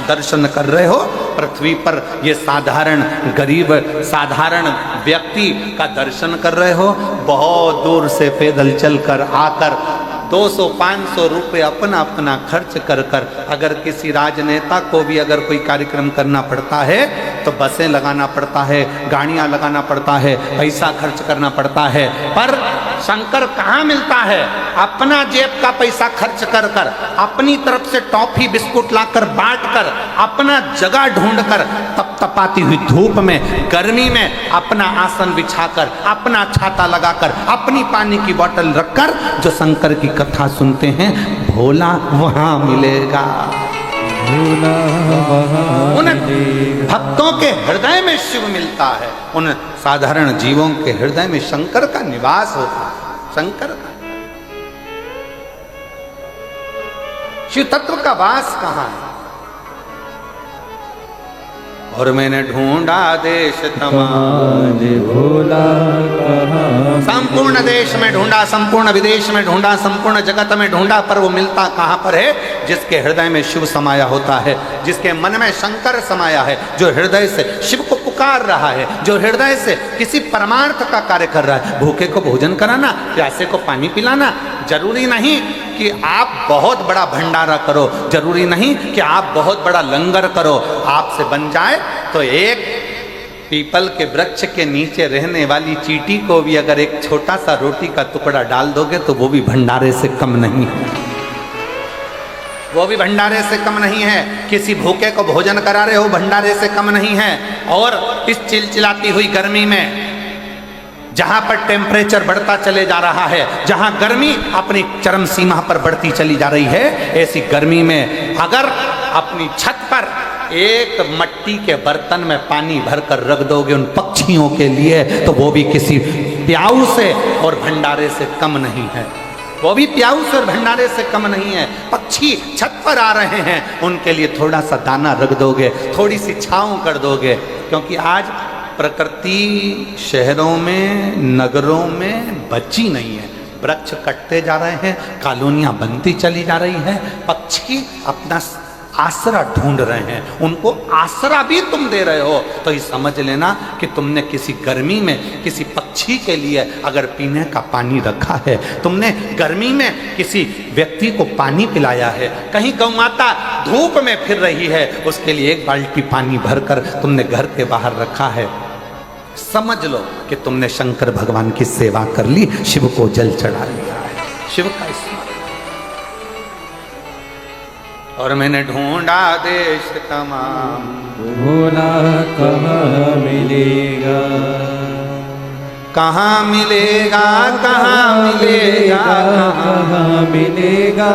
दर्शन कर रहे हो। पृथ्वी पर ये साधारण गरीब साधारण व्यक्ति का दर्शन कर रहे हो। बहुत दूर से पैदल चलकर आकर 200-500 रुपये अपना अपना खर्च कर कर अगर किसी राजनेता को भी अगर कोई कार्यक्रम करना पड़ता है तो बसें लगाना पड़ता है, गाड़ियां लगाना पड़ता है, पैसा खर्च करना पड़ता है। पर शंकर कहाँ मिलता है? अपना जेब का पैसा खर्च कर कर, अपनी तरफ से टॉफी बिस्कुट लाकर बांट कर, अपना जगह ढूंढ कर, तपतपाती हुई धूप में गर्मी में अपना आसन बिछाकर, अपना छाता लगाकर, अपनी पानी की बोतल रखकर जो शंकर की कथा सुनते हैं, भोला वहां मिलेगा। उन भक्तों के हृदय में शिव मिलता है, उन साधारण जीवों के हृदय में शंकर का निवास होता है। शंकर का शिव तत्व का वास कहाँ है? और मैंने ढूंढा देश तमाम भोला कहाँ, संपूर्ण देश में ढूंढा, संपूर्ण विदेश में ढूंढा, संपूर्ण जगत में ढूंढा, पर वो मिलता कहाँ पर है? जिसके हृदय में शिव समाया होता है, जिसके मन में शंकर समाया है, जो हृदय से शिव को पुकार रहा है, जो हृदय से किसी परमार्थ का कार्य कर रहा है। भूखे को भोजन कराना, प्यासे को पानी पिलाना। जरूरी नहीं कि आप बहुत बड़ा भंडारा करो, जरूरी नहीं कि आप बहुत बड़ा लंगर करो। आपसे बन जाए तो एक पीपल के वृक्ष के नीचे रहने वाली चींटी को भी अगर एक छोटा सा रोटी का टुकड़ा डाल दोगे तो वो भी भंडारे से कम नहीं है, वो भी भंडारे से कम नहीं है। किसी भूखे को भोजन करा रहे हो, भंडारे से कम नहीं है। और इस चिलचिलाती हुई गर्मी में जहां पर टेम्परेचर बढ़ता चले जा रहा है, जहां गर्मी अपनी चरम सीमा पर बढ़ती चली जा रही है, ऐसी गर्मी में अगर अपनी छत पर एक मट्टी के बर्तन में पानी भरकर रख दोगे उन पक्षियों के लिए, तो वो भी किसी प्याऊ से और भंडारे से कम नहीं है। वो भी प्याऊ से और भंडारे से कम नहीं है। पक्षी छत पर आ रहे हैं, उनके लिए थोड़ा सा दाना रख दोगे, थोड़ी सी छांव कर दोगे। क्योंकि आज प्रकृति शहरों में, नगरों में बची नहीं है। वृक्ष कटते जा रहे हैं, कॉलोनियां बनती चली जा रही हैं, पक्षी अपना आसरा ढूंढ रहे हैं, उनको आसरा भी तुम दे रहे हो। तो ये समझ लेना कि तुमने किसी गर्मी में किसी पक्षी के लिए अगर पीने का पानी रखा है, तुमने गर्मी में किसी व्यक्ति को पानी पिलाया है, कहीं गौ माता धूप में फिर रही है, उसके लिए एक बाल्टी पानी भरकर तुमने घर के बाहर रखा है, समझ लो कि तुमने शंकर भगवान की सेवा कर ली, शिव को जल चढ़ा लिया है, शिव का स्मरण। और मैंने ढूंढा देश तमाम, भोला कहाँ मिलेगा, कहाँ मिलेगा, कहाँ मिलेगा, कहाँ मिलेगा,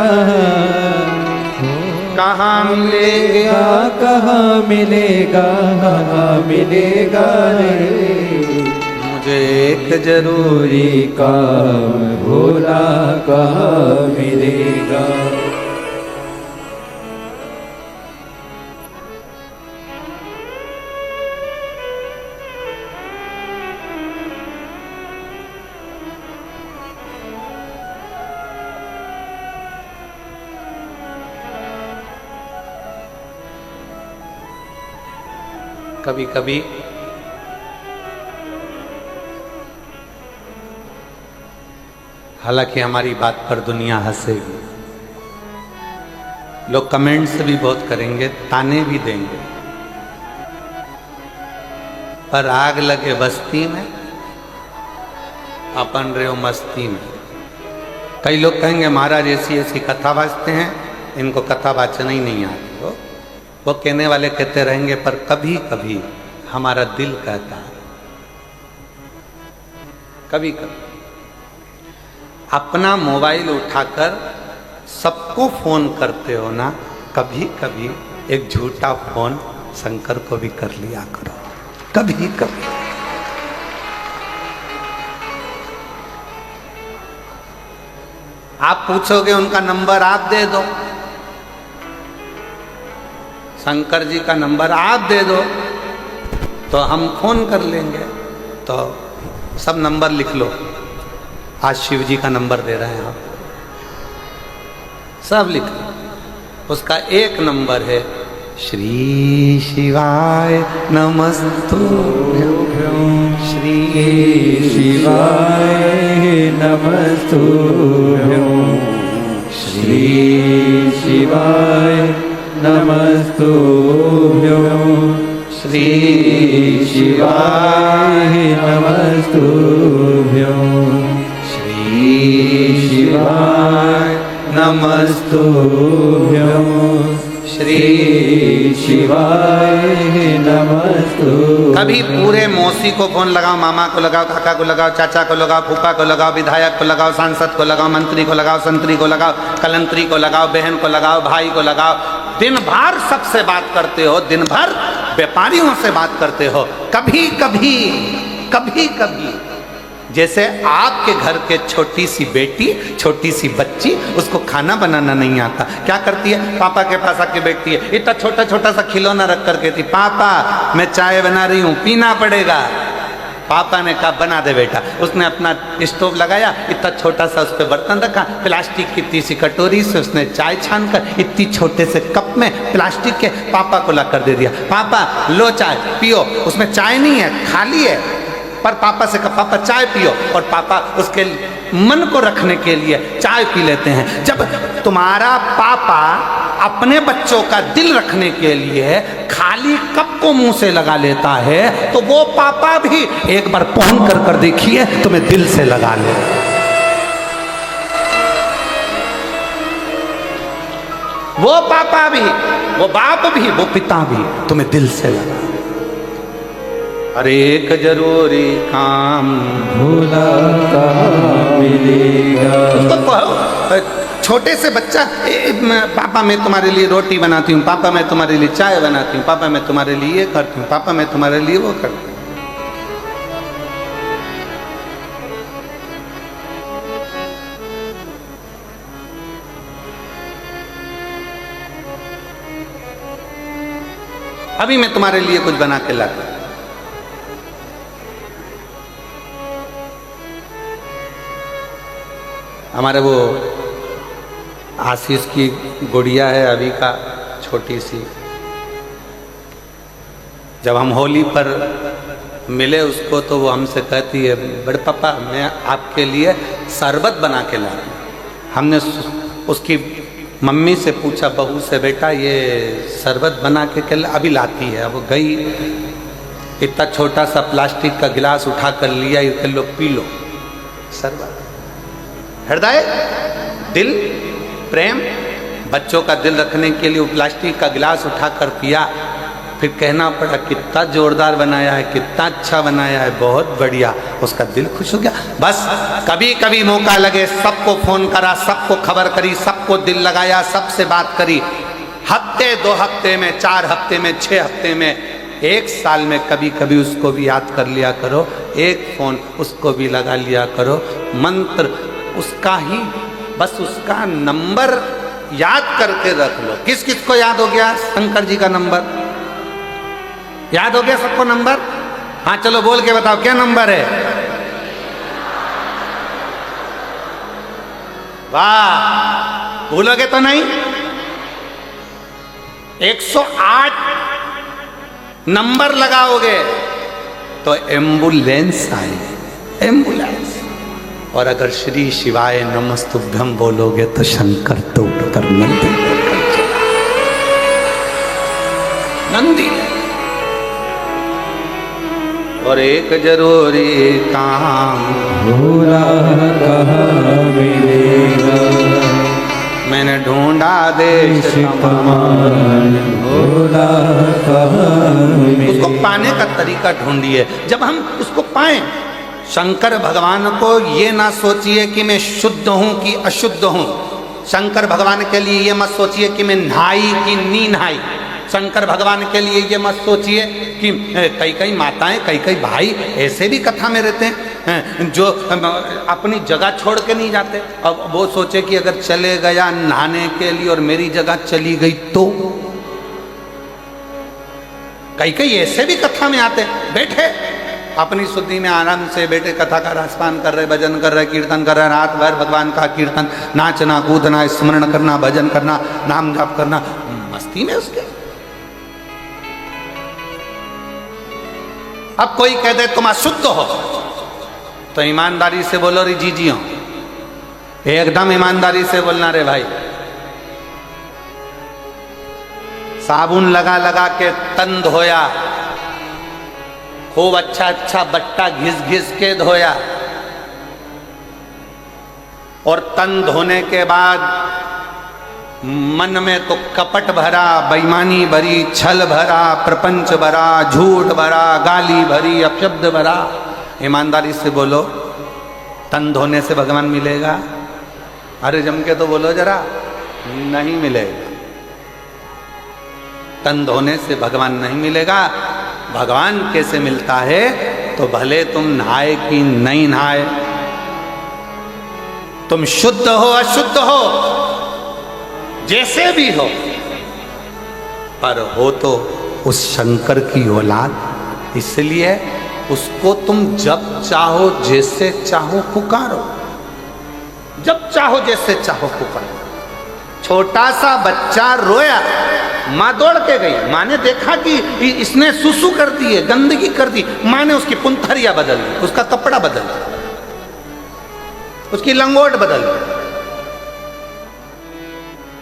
कहाँ मिलेगा, कहाँ मिलेगा, कहाँ मिलेगा रे। मुझे एक जरूरी काम, भोला कहाँ मिलेगा। कभी कभी हालांकि हमारी बात पर दुनिया हंसेगी, लोग कमेंट्स भी बहुत करेंगे, ताने भी देंगे, पर आग लगे बस्ती में अपन रहे हो मस्ती में। कई लोग कहेंगे महाराज ऐसी ऐसी कथा वाचते हैं, इनको कथा वाचना ही नहीं आती हो। वो कहने वाले कहते रहेंगे, पर कभी कभी हमारा दिल कहता है, कभी कभी अपना मोबाइल उठाकर सबको फोन करते हो ना, कभी कभी एक झूठा फोन शंकर को भी कर लिया करो, कभी कभी। आप पूछोगे उनका नंबर आप दे दो, शंकर जी का नंबर आप दे दो तो हम फोन कर लेंगे। तो सब नंबर लिख लो, आज शिव जी का नंबर दे रहे हैं आप, सब लिख लो। उसका एक नंबर है श्री शिवाय नमस्तुभ्यं श्री शिवाय नमस्तुभ्यं श्री शिवाय नमस्तुभ्यं श्री शिवाय नमस्तुभ्यं श्री शिवाय नमस्तुभ्यं श्री शिवाय नमस्तुभ्यं। कभी पूरे मौसी को फोन लगाओ, मामा को लगाओ, काका को लगाओ, चाचा को लगाओ, फूफा को लगाओ, विधायक को लगाओ, सांसद को लगाओ, मंत्री को लगाओ, संतरी को लगाओ, कलंतरी को लगाओ, बहन को लगाओ, भाई को लगाओ। दिन भर सबसे बात करते हो, दिन भर व्यापारियों से बात करते हो। कभी कभी कभी कभी जैसे आपके घर के छोटी सी बेटी, छोटी सी बच्ची, उसको खाना बनाना नहीं आता, क्या करती है? पापा के पास आके बैठती है, इतना छोटा छोटा सा खिलौना रख कर कहती, पापा मैं चाय बना रही हूँ, पीना पड़ेगा। पापा ने कहा बना दे बेटा। उसने अपना स्टोव लगाया, इतना छोटा सा उस पर बर्तन रखा, प्लास्टिक की इतनी सी कटोरी से उसने चाय छान कर इतनी छोटे से कप में प्लास्टिक के पापा को ला कर दे दिया। पापा लो चाय पियो। उसमें चाय नहीं है, खाली है, पर पापा से कहा पापा चाय पियो, और पापा उसके मन को रखने के लिए चाय पी लेते हैं। जब तुम्हारा पापा अपने बच्चों का दिल रखने के लिए खाली कप को मुंह से लगा लेता है, तो वो पापा भी एक बार पहुंच कर देखिए, तुम्हें दिल से लगा ले। वो पापा भी, वो बाप भी, वो पिता भी तुम्हें दिल से लगा। अरे एक जरूरी काम भोला कहाँ मिलेगा। उसको कहो, छोटे से बच्चा, पापा मैं तुम्हारे लिए रोटी बनाती हूँ, पापा मैं तुम्हारे लिए चाय बनाती हूँ, पापा मैं तुम्हारे लिए ये करती हूँ, पापा मैं तुम्हारे लिए वो करती हूँ। अभी मैं तुम्हारे लिए कुछ बना के लाता हूँ। हमारे वो आशीष की गुड़िया है अभी का, छोटी सी, जब हम होली पर मिले उसको तो वो हमसे कहती है बड़े पापा मैं आपके लिए शरबत बना के ला रही हूँ। हमने उसकी मम्मी से पूछा, बहू से, बेटा ये शरबत बना के अभी लाती है। अब गई, इतना छोटा सा प्लास्टिक का गिलास उठा कर लिया, ये लो पी लो शरबत। हृदय, दिल, प्रेम, बच्चों का दिल रखने के लिए वो प्लास्टिक का गिलास उठाकर पिया। फिर कहना पड़ा कितना जोरदार बनाया है, कितना अच्छा बनाया है, बहुत बढ़िया। उसका दिल खुश हो गया। बस कभी कभी मौका लगे सबको फोन करा, सबको खबर करी, सबको दिल लगाया, सबसे बात करी। हफ्ते, 2 हफ्ते में, 4 हफ्ते में, 6 हफ्ते में, 1 साल में कभी कभी उसको भी याद कर लिया करो, एक फोन उसको भी लगा लिया करो। मंत्र उसका ही, बस उसका नंबर याद करके रख लो। किस किस को याद हो गया शंकर जी का नंबर? याद हो गया सबको नंबर? हाँ चलो बोल के बताओ क्या नंबर है? वाह, भूलोगे तो नहीं? 108 नंबर लगाओगे तो एम्बुलेंस आएगी, एम्बुलेंस। और अगर श्री शिवाय नमस्तुभ्यम बोलोगे तो शंकर तो उठकर नंदी। और एक जरूरी काम भोला कहाँ मिलेगा। मैंने ढूंढा देश तमाम, भोला कहाँ मिलेगा। उसको पाने का तरीका ढूंढिए। जब हम उसको पाएं, शंकर भगवान को ये ना सोचिए कि मैं शुद्ध हूं कि अशुद्ध हूं। शंकर भगवान के लिए ये मत सोचिए कि मैं नहाई कि नी नहाई। शंकर भगवान के लिए ये मत सोचिए कि कई कई माताएं, कई कई भाई ऐसे भी कथा में रहते हैं जो अपनी जगह छोड़ के नहीं जाते। अब वो सोचे कि अगर चले गया नहाने के लिए और मेरी जगह चली गई तो। कई कई ऐसे भी कथा में आते, बैठे अपनी शुद्धि में आराम से बैठे कथा का रसपान कर रहे, भजन कर रहे, कीर्तन कर रहे, रात भर भगवान का कीर्तन, नाचना कूदना, स्मरण करना, भजन करना, नाम जाप करना, मस्ती में उसके। अब कोई कह दे तुम अशुद्ध हो तो ईमानदारी से बोलो रे जी हो, एकदम ईमानदारी से बोलना रे भाई। साबुन लगा लगा के तन धोया, खूब अच्छा अच्छा बट्टा घिस घिस के धोया, और तन धोने के बाद मन में तो कपट भरा, बेईमानी भरी, छल भरा, प्रपंच भरा, झूठ भरा, गाली भरी, अपशब्द भरा। ईमानदारी से बोलो, तन धोने से भगवान मिलेगा? अरे जम के तो बोलो जरा, नहीं मिलेगा। तन धोने से भगवान नहीं मिलेगा। भगवान कैसे मिलता है? तो भले तुम नहाए कि नहीं नहाए, तुम शुद्ध हो अशुद्ध हो, जैसे भी हो, पर हो तो उस शंकर की औलाद। इसलिए उसको तुम जब चाहो जैसे चाहो पुकारो, जब चाहो जैसे चाहो पुकारो। छोटा सा बच्चा रोया, माँ दौड़ के गई, माँ ने देखा कि इसने सुसु कर दी है, गंदगी कर दी। माँ ने उसकी पुंथरिया बदल दी, उसका कपड़ा बदल दिया, उसकी लंगोट बदल दी।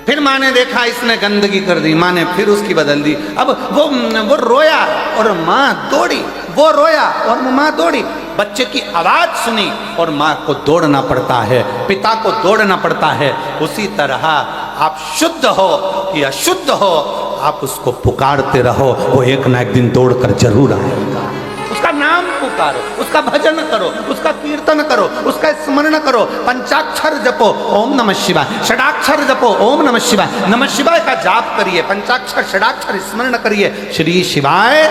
फिर माँ ने देखा इसने गंदगी कर दी, माँ ने फिर उसकी बदल दी। अब वो रोया और माँ दौड़ी, वो रोया और माँ दौड़ी। बच्चे की आवाज सुनी और माँ को दौड़ना पड़ता है, पिता को दौड़ना पड़ता है। उसी तरह आप शुद्ध हो कि अशुद्ध हो, आप उसको पुकारते रहो, वो एक ना एक दिन दौड़कर जरूर आएगा। उसका नाम पुकारो, उसका भजन करो, उसका कीर्तन करो, उसका स्मरण करो। पंचाक्षर जपो, ओम नमः शिवाय। षडाक्षर जपो, ओम नमः शिवाय। नमः शिवाय का जाप करिए, पंचाक्षर षडाक्षर स्मरण करिए, श्री शिवाय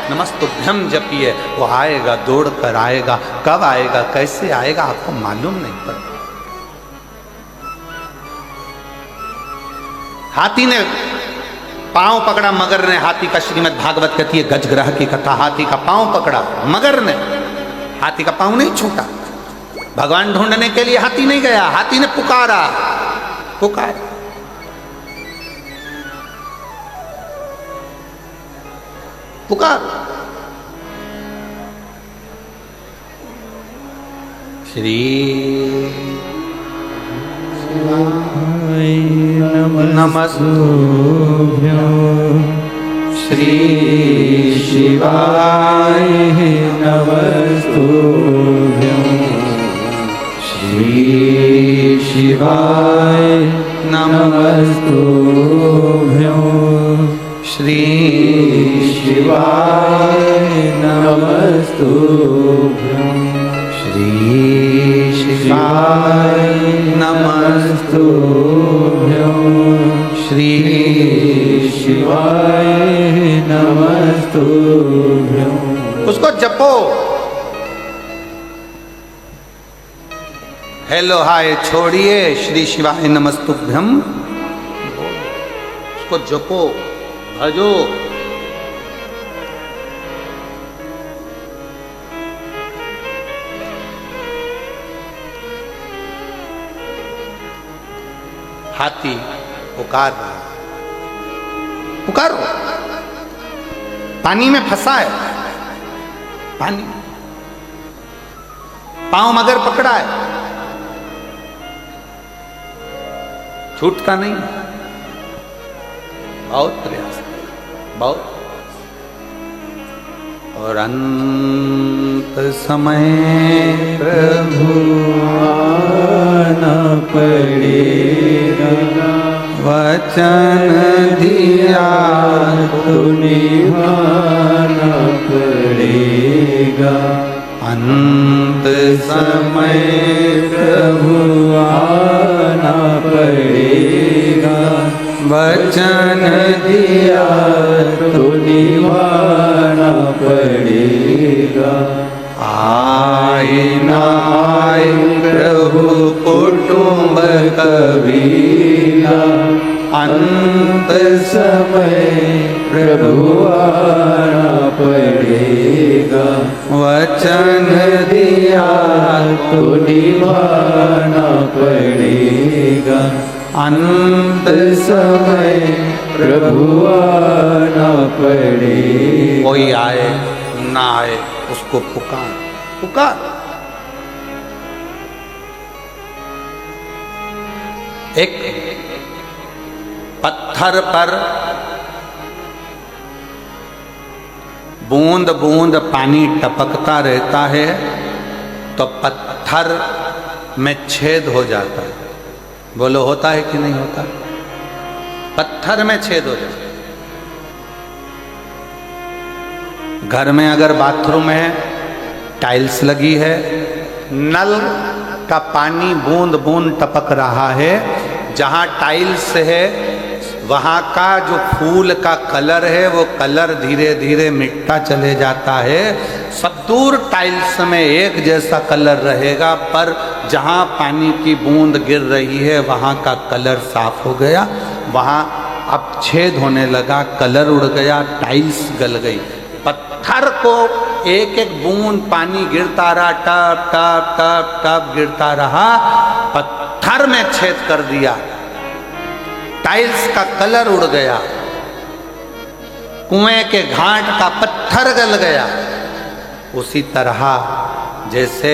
नमस्तुभ्यम जपिए। वो आएगा, दौड़ कर आएगा। कब आएगा, कैसे आएगा, आपको मालूम नहीं पड़ता। हाथी ने पांव पकड़ा, मगर ने हाथी का, श्रीमद् भागवत कहती है गजग्रह की कथा, हाथी का पांव पकड़ा मगर ने, हाथी का पांव नहीं छूटा। भगवान ढूंढने के लिए हाथी नहीं गया, हाथी ने पुकारा, पुकारा। पुकार श्री नमस्तुभ्यं श्री शिवाय नमस्तुभ्यं श्री शिवाय नमस्तुभ्यं श्री शिवाय नमस्तुभ्यं श्री शिवाय नमस्तुभ्यं श्री शिवाय नमस्तुभ्यं। उसको जपो। हेलो हाय छोड़िए, श्री शिवाय नमस्तुभ्यम, उसको जपो, भजो। हाथी पुकार रहा, पुकारो। पानी में फंसा है, पानी, पांव मगर पकड़ा है, छूटता नहीं। बहुत प्रयास, बहुत। और अंत समय प्रभु आना पड़ेगा, वचन दिया तो निभाना पड़ेगा। अंत समय प्रभु आना पड़ेगा, वचन दिया तो निभाना पड़ेगा। आए ना आए प्रभु कुटुंब कबीला, अंत समय प्रभु आना पड़ेगा। वचन दिया तो निभाना पड़ेगा। अंत समय प्रभु आना पड़ेगा। कोई आए सुनना आए उसको पुकार पुकार। एक पत्थर पर बूंद बूंद पानी टपकता रहता है तो पत्थर में छेद हो जाता है। बोलो होता है कि नहीं होता? पत्थर में छेद हो जाता है। घर में अगर बाथरूम है, टाइल्स लगी है, नल का पानी बूंद बूंद टपक रहा है, जहां टाइल्स है वहां का जो फूल का कलर है वो कलर धीरे धीरे मिटता चले जाता है। सदूर टाइल्स में एक जैसा कलर रहेगा, पर जहां पानी की बूंद गिर रही है वहां का कलर साफ हो गया, वहां अब छेद होने लगा, कलर उड़ गया, टाइल्स गल गई। पत्थर को एक एक बूंद पानी गिरता रहा, टप टप टप टप गिरता रहा, पत्थर में छेद कर दिया, टाइल्स का कलर उड़ गया, कुएं के घाट का पत्थर गल गया। उसी तरह जैसे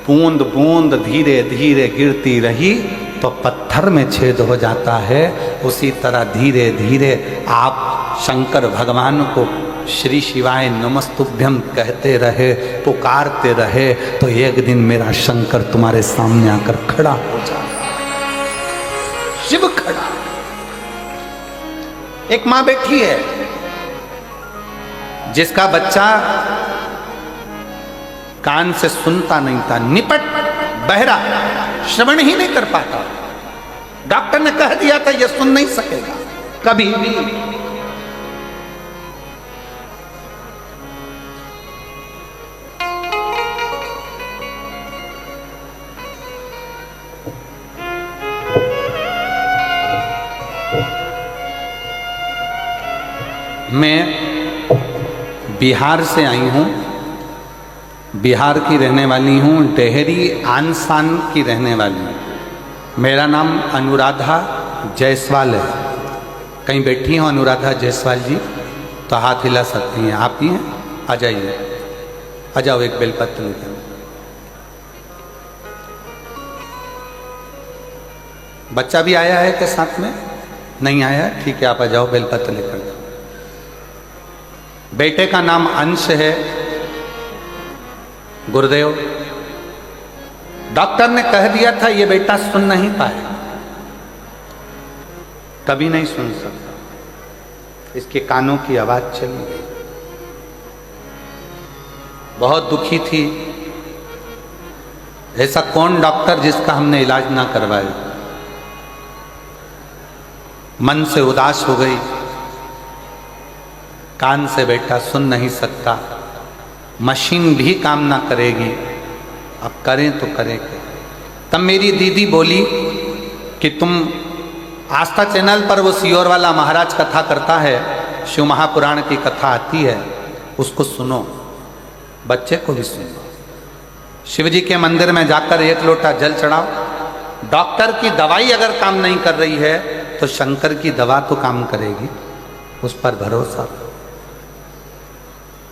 बूंद बूंद धीरे धीरे गिरती रही तो पत्थर में छेद हो जाता है, उसी तरह धीरे धीरे आप शंकर भगवान को श्री शिवाय नमस्तुभ्यम कहते रहे, पुकारते रहे, तो एक दिन मेरा शंकर तुम्हारे सामने आकर खड़ा हो जाएगा। शिव खड़ा। एक मां बैठी है जिसका बच्चा कान से सुनता नहीं था, निपट बहरा, श्रवण ही नहीं कर पाता। डॉक्टर ने कह दिया था यह सुन नहीं सकेगा कभी भी। मैं बिहार से आई हूँ, बिहार की रहने वाली हूँ, डेहरी आनसान की रहने वाली हूँ। मेरा नाम अनुराधा जायसवाल है। कहीं बैठी हो अनुराधा जायसवाल जी तो हाथ हिला सकती हैं। आप ही हैं? आ जाइए, आ जाओ, एक बेलपत्र लेकर। बच्चा भी आया है के साथ में? नहीं आया? ठीक है, आप आ जाओ, बेलपत्र लेकर जाओ। बेटे का नाम अंश है, गुरुदेव। डॉक्टर ने कह दिया था ये बेटा सुन नहीं पाएगा, कभी नहीं सुन सकता, इसके कानों की आवाज चली गई। बहुत दुखी थी। ऐसा कौन डॉक्टर जिसका हमने इलाज ना करवाया। मन से उदास हो गई, कान से बेटा सुन नहीं सकता, मशीन भी काम ना करेगी, अब करें तो करें क्या। तब मेरी दीदी बोली कि तुम आस्था चैनल पर वो सियोर वाला महाराज कथा करता है, शिव महापुराण की कथा आती है, उसको सुनो, बच्चे को भी सुनो। शिव जी के मंदिर में जाकर एक लोटा जल चढ़ाओ। डॉक्टर की दवाई अगर काम नहीं कर रही है तो शंकर की दवा तो काम करेगी, उस पर भरोसा।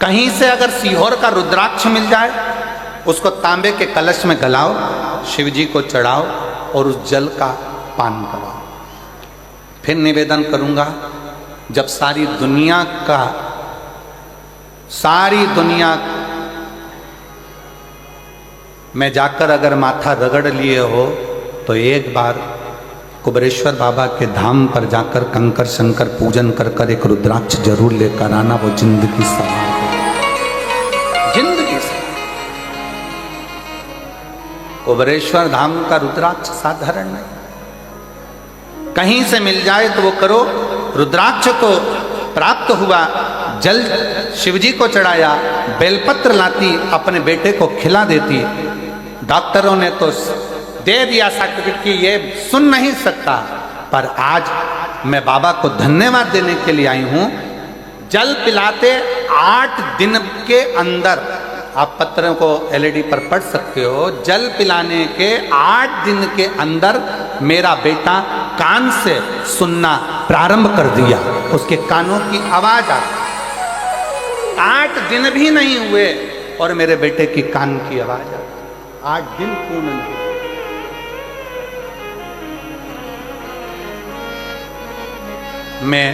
कहीं से अगर सीहोर का रुद्राक्ष मिल जाए उसको तांबे के कलश में गलाओ, शिव जी को चढ़ाओ और उस जल का पान कराओ। फिर निवेदन करूंगा, जब सारी दुनिया में जाकर अगर माथा रगड़ लिए हो तो एक बार कुबरेश्वर बाबा के धाम पर जाकर कंकर शंकर पूजन कर कर एक रुद्राक्ष जरूर लेकर आना, वो जिंदगी सवार जिंदगी से। कुबरेश्वर धाम का रुद्राक्ष साधारण नहीं, कहीं से मिल जाए तो वो करो। रुद्राक्ष तो प्राप्त हुआ, जल शिवजी को चढ़ाया, बेलपत्र लाती, अपने बेटे को खिला देती। डॉक्टरों ने तो दे दिया सर्टिफिकेट कि ये सुन नहीं सकता, पर आज मैं बाबा को धन्यवाद देने के लिए आई हूं। जल पिलाते 8 दिन के अंदर, आप पत्रों को एलईडी पर पढ़ सकते हो, जल पिलाने के 8 दिन के अंदर मेरा बेटा कान से सुनना प्रारंभ कर दिया, उसके कानों की आवाज आ। 8 दिन भी नहीं हुए और मेरे बेटे की कान की आवाज आ, 8 दिन पूर्ण नहीं। मैं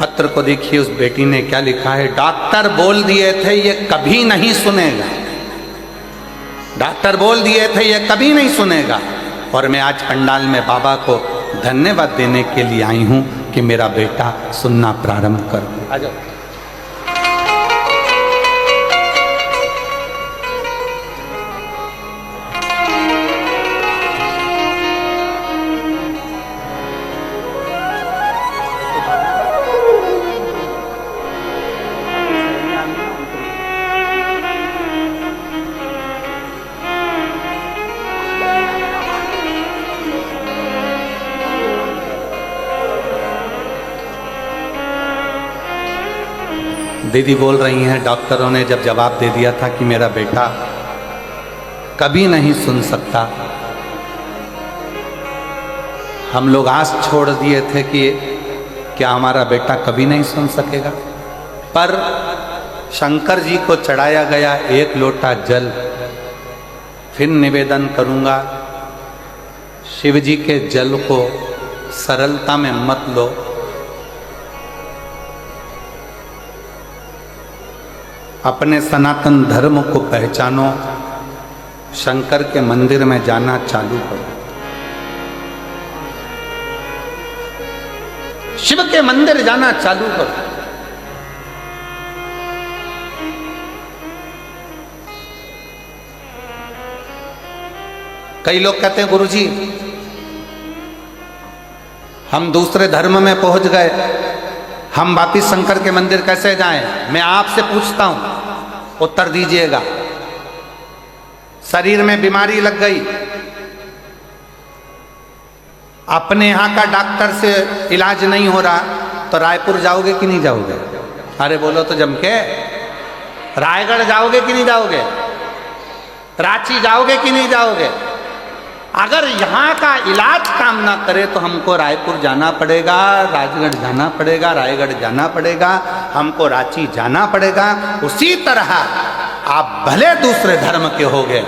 पत्र को देखिए, उस बेटी ने क्या लिखा है। डॉक्टर बोल दिए थे ये कभी नहीं सुनेगा, डॉक्टर बोल दिए थे ये कभी नहीं सुनेगा, और मैं आज पंडाल में बाबा को धन्यवाद देने के लिए आई हूं कि मेरा बेटा सुनना प्रारंभ कर दे। आ जाओ। दीदी बोल रही हैं डॉक्टरों ने जब जवाब दे दिया था कि मेरा बेटा कभी नहीं सुन सकता, हम लोग आस छोड़ दिए थे कि क्या हमारा बेटा कभी नहीं सुन सकेगा। पर शंकर जी को चढ़ाया गया 1 लोटा जल, फिर निवेदन करूंगा, शिव जी के जल को सरलता में मत लो। अपने सनातन धर्म को पहचानो, शंकर के मंदिर में जाना चालू करो, शिव के मंदिर जाना चालू करो। कई लोग कहते हैं गुरुजी हम दूसरे धर्म में पहुंच गए, हम वापिस शंकर के मंदिर कैसे जाएं? मैं आपसे पूछता हूं, उत्तर दीजिएगा। शरीर में बीमारी लग गई, अपने यहां का डॉक्टर से इलाज नहीं हो रहा, तो रायपुर जाओगे कि नहीं जाओगे? अरे बोलो तो जम के। रायगढ़ जाओगे कि नहीं जाओगे? रांची जाओगे कि नहीं जाओगे? अगर यहाँ का इलाज काम ना करे तो हमको रायपुर जाना पड़ेगा, राजगढ़ जाना पड़ेगा, रायगढ़ जाना पड़ेगा, हमको रांची जाना पड़ेगा। उसी तरह आप भले दूसरे धर्म के हो गए,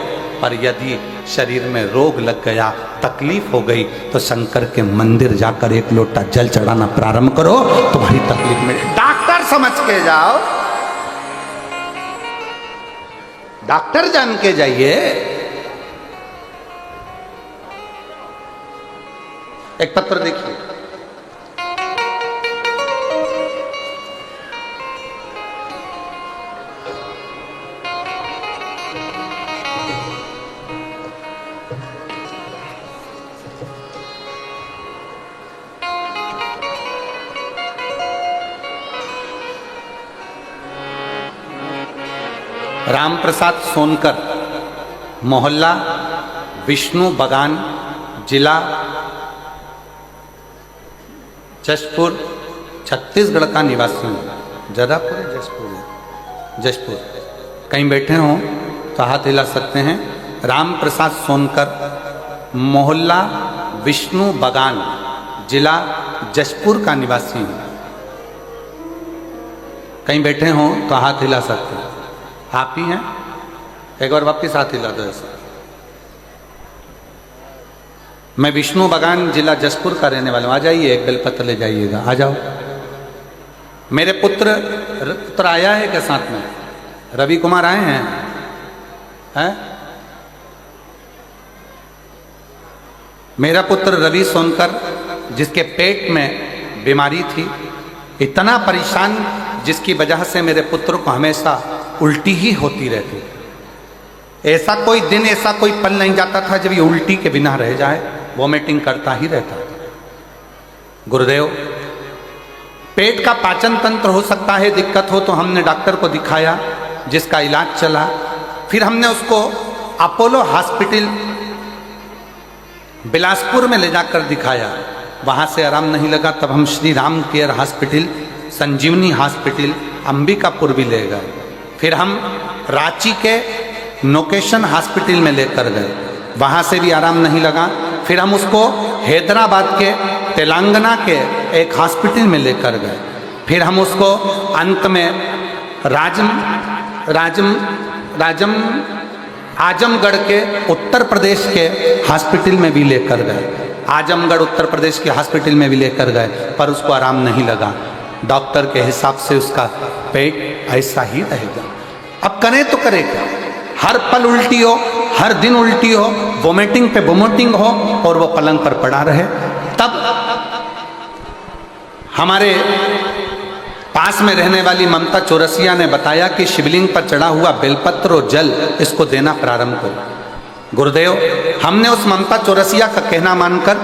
पर यदि शरीर में रोग लग गया, तकलीफ हो गई, तो शंकर के मंदिर जाकर 1 लोटा जल चढ़ाना प्रारंभ करो, तुम्हारी तकलीफ में डॉक्टर समझ के जाओ, डॉक्टर जान के जाइए। एक पत्र देखिए, राम प्रसाद सोनकर, मोहल्ला विष्णु बगान, जिला जशपुर, छत्तीसगढ़ का निवासी हूँ। जदापुर है, जशपुर है, जशपुर। कहीं बैठे हों तो हाथ हिला सकते हैं। राम प्रसाद सोनकर, मोहल्ला विष्णु बगान, जिला जशपुर का निवासी हूँ। कहीं बैठे हों तो हाथ हिला सकते हैं। आप ही हैं? एक बार वापिस हाथ हिला दो ऐसा। मैं विष्णु बगान, जिला जशपुर का रहने वाला हूँ। आ जाइए, एक बेलपत्र ले जाइएगा, आ जाओ। मेरे पुत्र आया है क्या साथ में? रवि कुमार आए हैं? मेरा पुत्र रवि सोनकर, जिसके पेट में बीमारी थी, इतना परेशान, जिसकी वजह से मेरे पुत्र को हमेशा उल्टी ही होती रहती। ऐसा कोई दिन, ऐसा कोई पल नहीं जाता था जब ये उल्टी के बिना रह जाए, वॉमिटिंग करता ही रहता। गुरुदेव, पेट का पाचन तंत्र हो सकता है दिक्कत हो, तो हमने डॉक्टर को दिखाया, जिसका इलाज चला। फिर हमने उसको अपोलो हॉस्पिटल बिलासपुर में ले जाकर दिखाया, वहाँ से आराम नहीं लगा। तब हम श्री राम केयर हॉस्पिटल, संजीवनी हॉस्पिटल अंबिकापुर भी ले गए। फिर हम रांची के नोकेशन हॉस्पिटल में लेकर गए, वहाँ से भी आराम नहीं लगा। फिर हम उसको हैदराबाद के तेलंगाना के एक हॉस्पिटल में लेकर गए, फिर हम उसको अंत में आजमगढ़ के उत्तर प्रदेश के हॉस्पिटल में भी लेकर गए। आजमगढ़ उत्तर प्रदेश के हॉस्पिटल में भी लेकर गए, पर उसको आराम नहीं लगा। डॉक्टर के हिसाब से उसका पेट ऐसा ही रहेगा। अब करें तो करें क्या? हर पल उल्टी हो, हर दिन उल्टी हो, वोमिटिंग पे वोमिटिंग हो और वो पलंग पर पड़ा रहे। तब हमारे पास में रहने वाली ममता चौरसिया ने बताया कि शिवलिंग पर चढ़ा हुआ बेलपत्र और जल इसको देना प्रारंभ करो। गुरुदेव, हमने उस ममता चौरसिया का कहना मानकर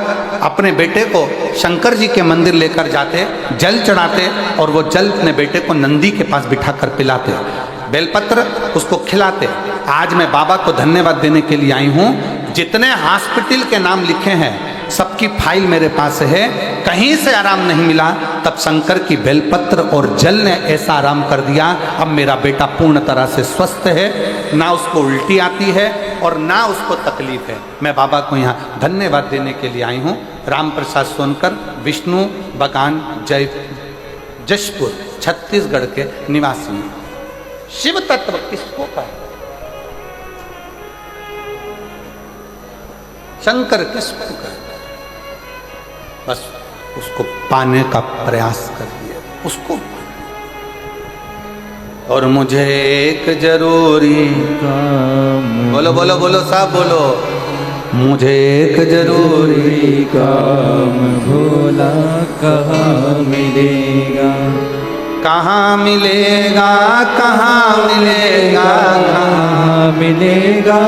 अपने बेटे को शंकर जी के मंदिर लेकर जाते, जल चढ़ाते और वो जल अपने बेटे को नंदी के पास बिठाकर पिलाते, बेलपत्र उसको खिलाते। आज मैं बाबा को धन्यवाद देने के लिए आई हूँ। जितने हॉस्पिटल के नाम लिखे हैं सबकी फाइल मेरे पास है, कहीं से आराम नहीं मिला। तब शंकर की बेलपत्र और जल ने ऐसा आराम कर दिया। अब मेरा बेटा पूर्ण तरह से स्वस्थ है, ना उसको उल्टी आती है और ना उसको तकलीफ है। मैं बाबा को यहाँ धन्यवाद देने के लिए आई हूँ। राम प्रसाद सोनकर, विष्णु बगान, जशपुर, छत्तीसगढ़ के निवासी हैं। शिव तत्व किसको कहे? शंकर किसको कहे? बस उसको पाने का प्रयास करिए उसको। और मुझे एक जरूरी काम, बोलो बोलो बोलो साहब बोलो, मुझे एक जरूरी काम भोला कहाँ मिलेगा? कहाँ मिलेगा, कहाँ मिलेगा, कहाँ मिलेगा?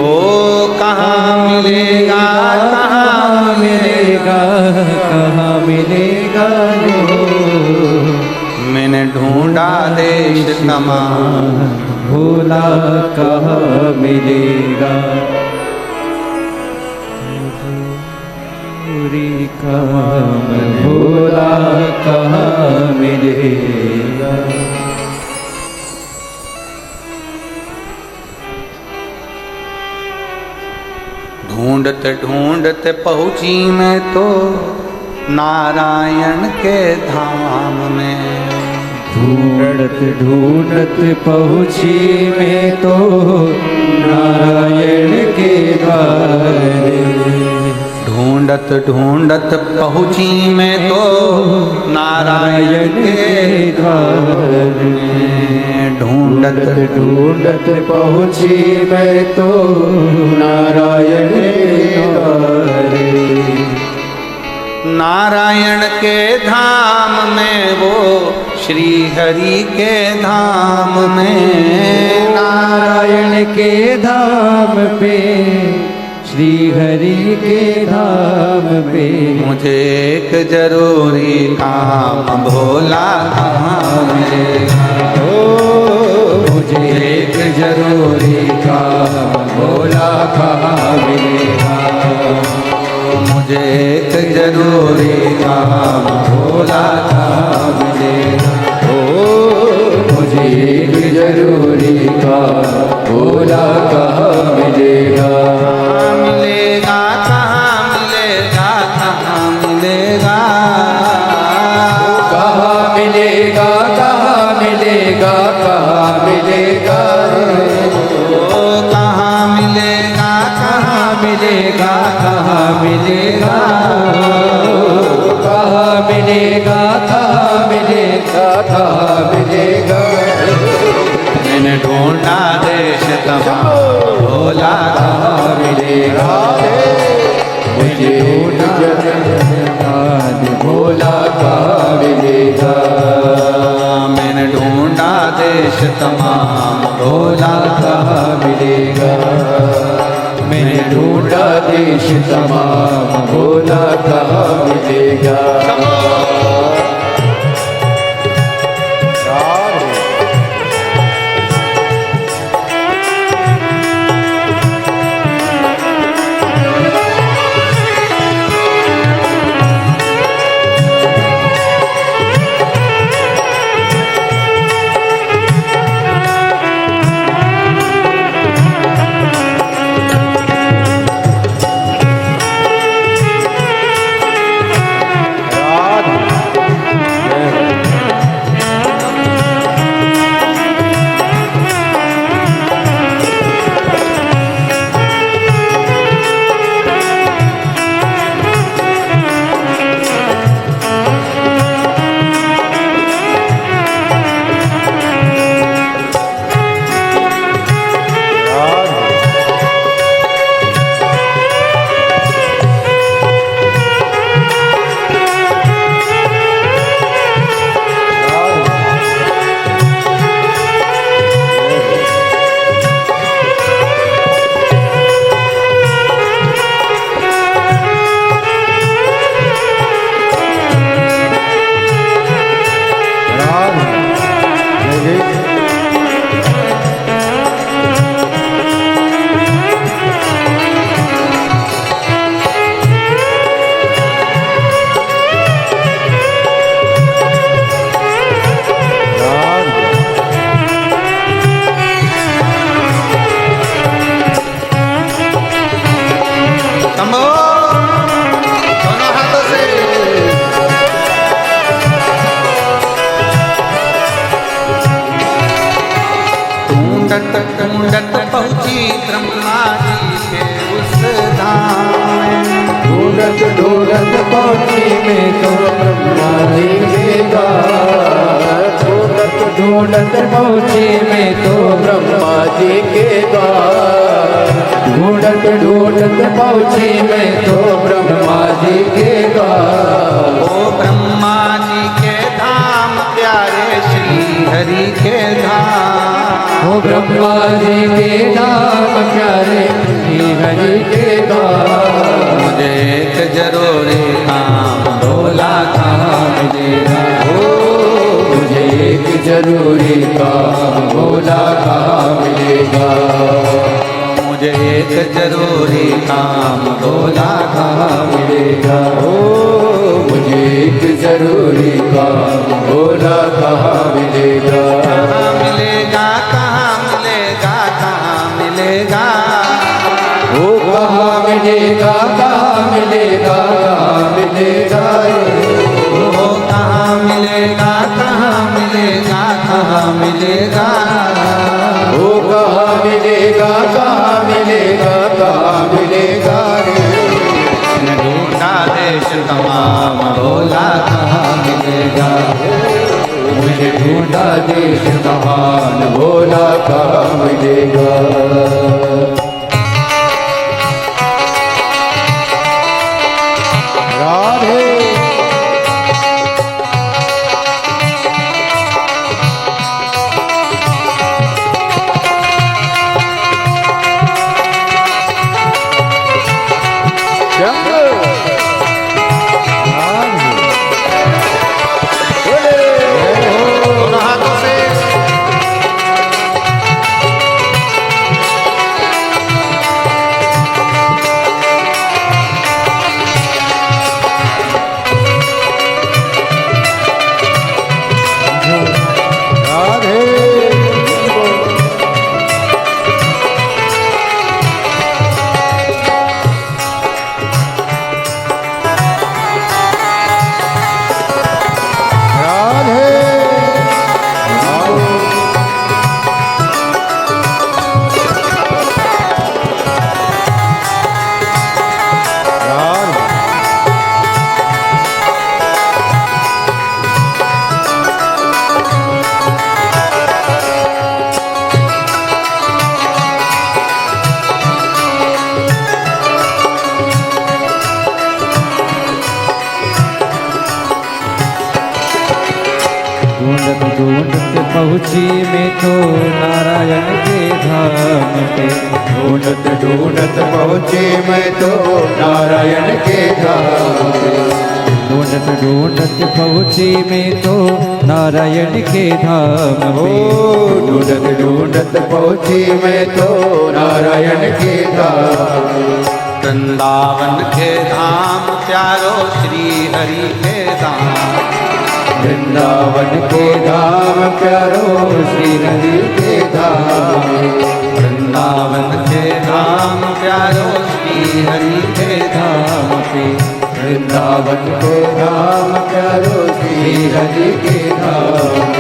ओ कहाँ मिलेगा, कहाँ मिलेगा, कहाँ मिलेगा? मैंने ढूंढा देश तमाम, भोला कहाँ मिलेगा? पूरी काम भोला कहाँ मिलेगा? ढूंढते ढूंढते पहुंची मैं तो नारायण के धाम में। ढूंढत ढूंढत पहुँची मैं तो नारायण के द्वारे। ढूंढत ढूंढत पहुंची मैं तो नारायण के द्वार में। ढूंढत ढूंढत पहुँची मैं तो नारायण के द्वारे। नारायण के धाम में, वो श्री हरि के धाम में। नारायण के धाम पे, श्री हरि के धाम पे। मुझे एक जरूरी काम भोला कहाँ मिलेगा? ओ मुझे एक जरूरी काम भोला कहाँ मिलेगा? मुझे एक जरूरी काम भोला कहाँ मिलेगा? ओ मुझे एक जरूरी काम भोला कहाँ मिलेगा? कहाँ मिलेगा, कहाँ मिलेगा, कहाँ मिलेगा? कहाँ मिलेगा, कहाँ मिलेगा, कहाँ मिलेगा? ओ कहाँ मिलेगा, कहाँ मिलेगा, कहाँ मिलेगा? कहाँ मिलेगा, कहाँ मिलेगा, कहाँ मिलेगा? मैंने ढूंढा देश तमाम, भोला कहाँ मिलेगा? मुझे भोला कहाँ मिलेगा? मैंने ढूंढा देश तमाम, भोला कहाँ मिलेगा? मैंने ढूंढा देश तमाम, भोला कहाँ मिलेगा? पहुंची ब्रह्मा जी के उस धाम में। ढूंढत ढूंढत पहुंची मैं तो ब्रह्मा जी के द्वार। ढूंढत ढूंढत पहुंची मैं तो ब्रह्मा जी के द्वार। ढूंढत ढूंढत पहुंची मैं तो ब्रह्मा जी के द्वार। ओ ब्रह्मा जी के धाम प्यारे श्री हरि के धाम। ओ ब्रह्मा जी के धाम प्यारे श्री हरि के द्वार। मुझे एक जरूरी काम भोला कहाँ मिलेगा। मुझे एक जरूरी काम भोला कहाँ मिलेगा। मुझे एक जरूरी काम भोला कहाँ मिलेगा। मुझे एक जरूरी काम भोला कहाँ मिलेगा। कहाँ मिलेगा, कहाँ मिलेगा, कहाँ मिलेगा। ओ कहाँ मिलेगा, कहाँ मिलेगा, कहाँ मिलेगा। ओ कहाँ मिलेगा, कहाँ मिलेगा, कहाँ मिलेगा। ओ कहाँ मिलेगा, कहाँ मिलेगा, कहाँ मिलेगा। मैंने ढूंढा देश तमाम भोला कहाँ मिलेगा। मुझे ढूंढा देश महान भोला कहाँ मिलेगा। राधे दोनों हाथों से ढूंढत ढूंढत पहुँची मैं तो नारायण के धाम पे। ढूंढत ढूंढत पहुँची मैं तो नारायण के धाम पे। ढूंढत ढूंढत पहुँची मैं तो नारायण के धाम पे। ढूंढत ढूंढत पहुँची मैं तो नारायण के धाम पे। वृंदावन के धाम प्यारो श्री हरि के धाम। वृंदावन के धाम प्यारो श्री हरि के धाम। वृंदावन के धाम प्यारो श्री हरि के धाम पे। वृंदावन के धाम प्यारो श्री हरि के धाम।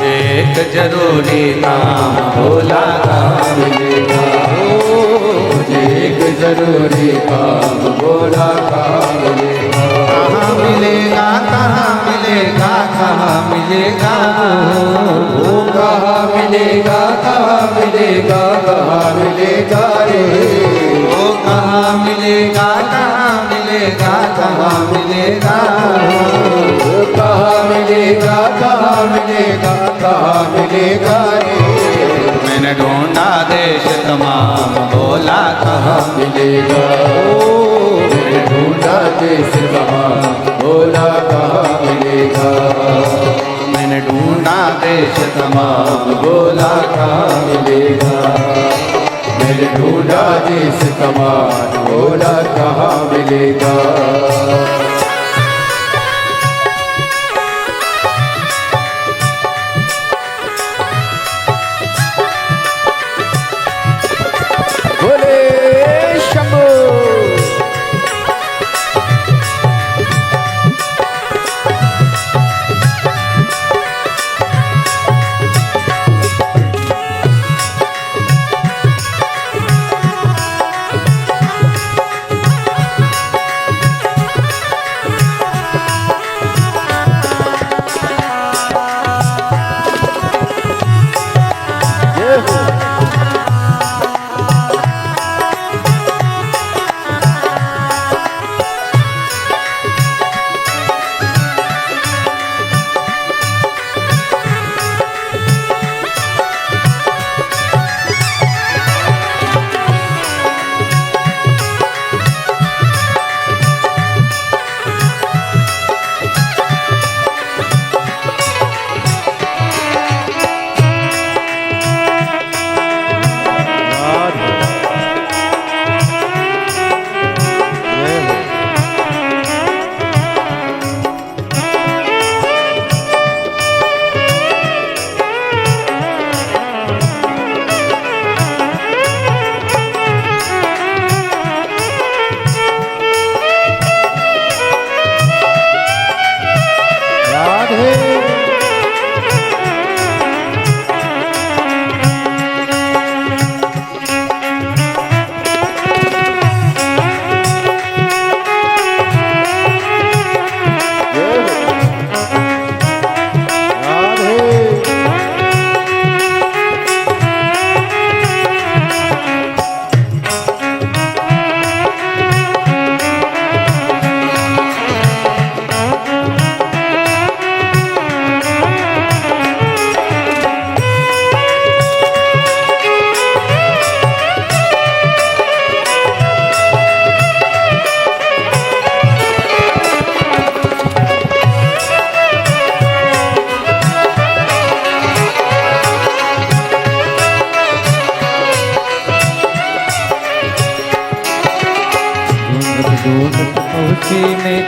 एक जरूरी काम भोला कहाँ मिलेगा। मुझे एक जरूरी काम भोला कहाँ मिलेगा। कहाँ मिलेगा, कहाँ मिलेगा, कहाँ मिलेगा। ओ कहाँ मिलेगा, कहाँ मिलेगा, कहाँ मिलेगा रे। ओ कहाँ मिलेगा, कहाँ मिलेगा, कहाँ मिलेगा। ओ कहाँ मिलेगा, कहाँ मिलेगा, कहाँ मिलेगा रे। मैंने ढूंढा देश तमाम भोला कहाँ मिलेगा। मैंने ढूंढा देश तमाम भोला कहाँ मिलेगा। मैंने ढूंढा देश तमाम भोला कहाँ मिलेगा। मैंने ढूंढा देश तमाम भोला कहाँ मिलेगा।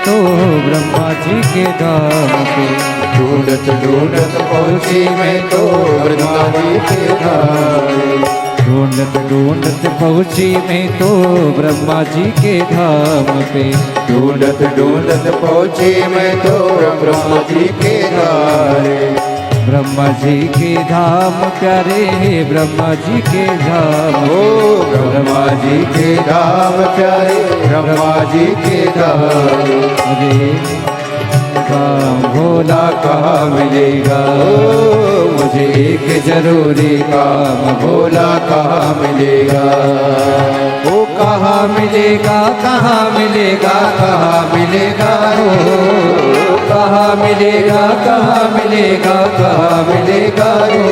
तो ब्रह्मा जी के धाम पे। ढूंढत ढूंढत पहुँची मैं तो ब्रह्मा जी के धाम। ढूंढत ढूंढत पहुँची मैं तो ब्रह्मा जी के धाम पे। ढूंढत ढूंढत पहुँची मैं तो ब्रह्मा जी के धाम। ब्रह्मा जी के धाम प्यारे ब्रह्मा जी के धाम। ओ ब्रह्मा जी के धाम प्यारे ब्रह्मा जी के धाम। मुझे काम भोला कहाँ मिलेगा, मुझे एक जरूरी काम भोला कहाँ मिलेगा। वो कहाँ मिलेगा, कहाँ मिलेगा, कहाँ मिलेगा हो, कहाँ मिलेगा, कहाँ मिलेगा, कहाँ मिलेगा हो।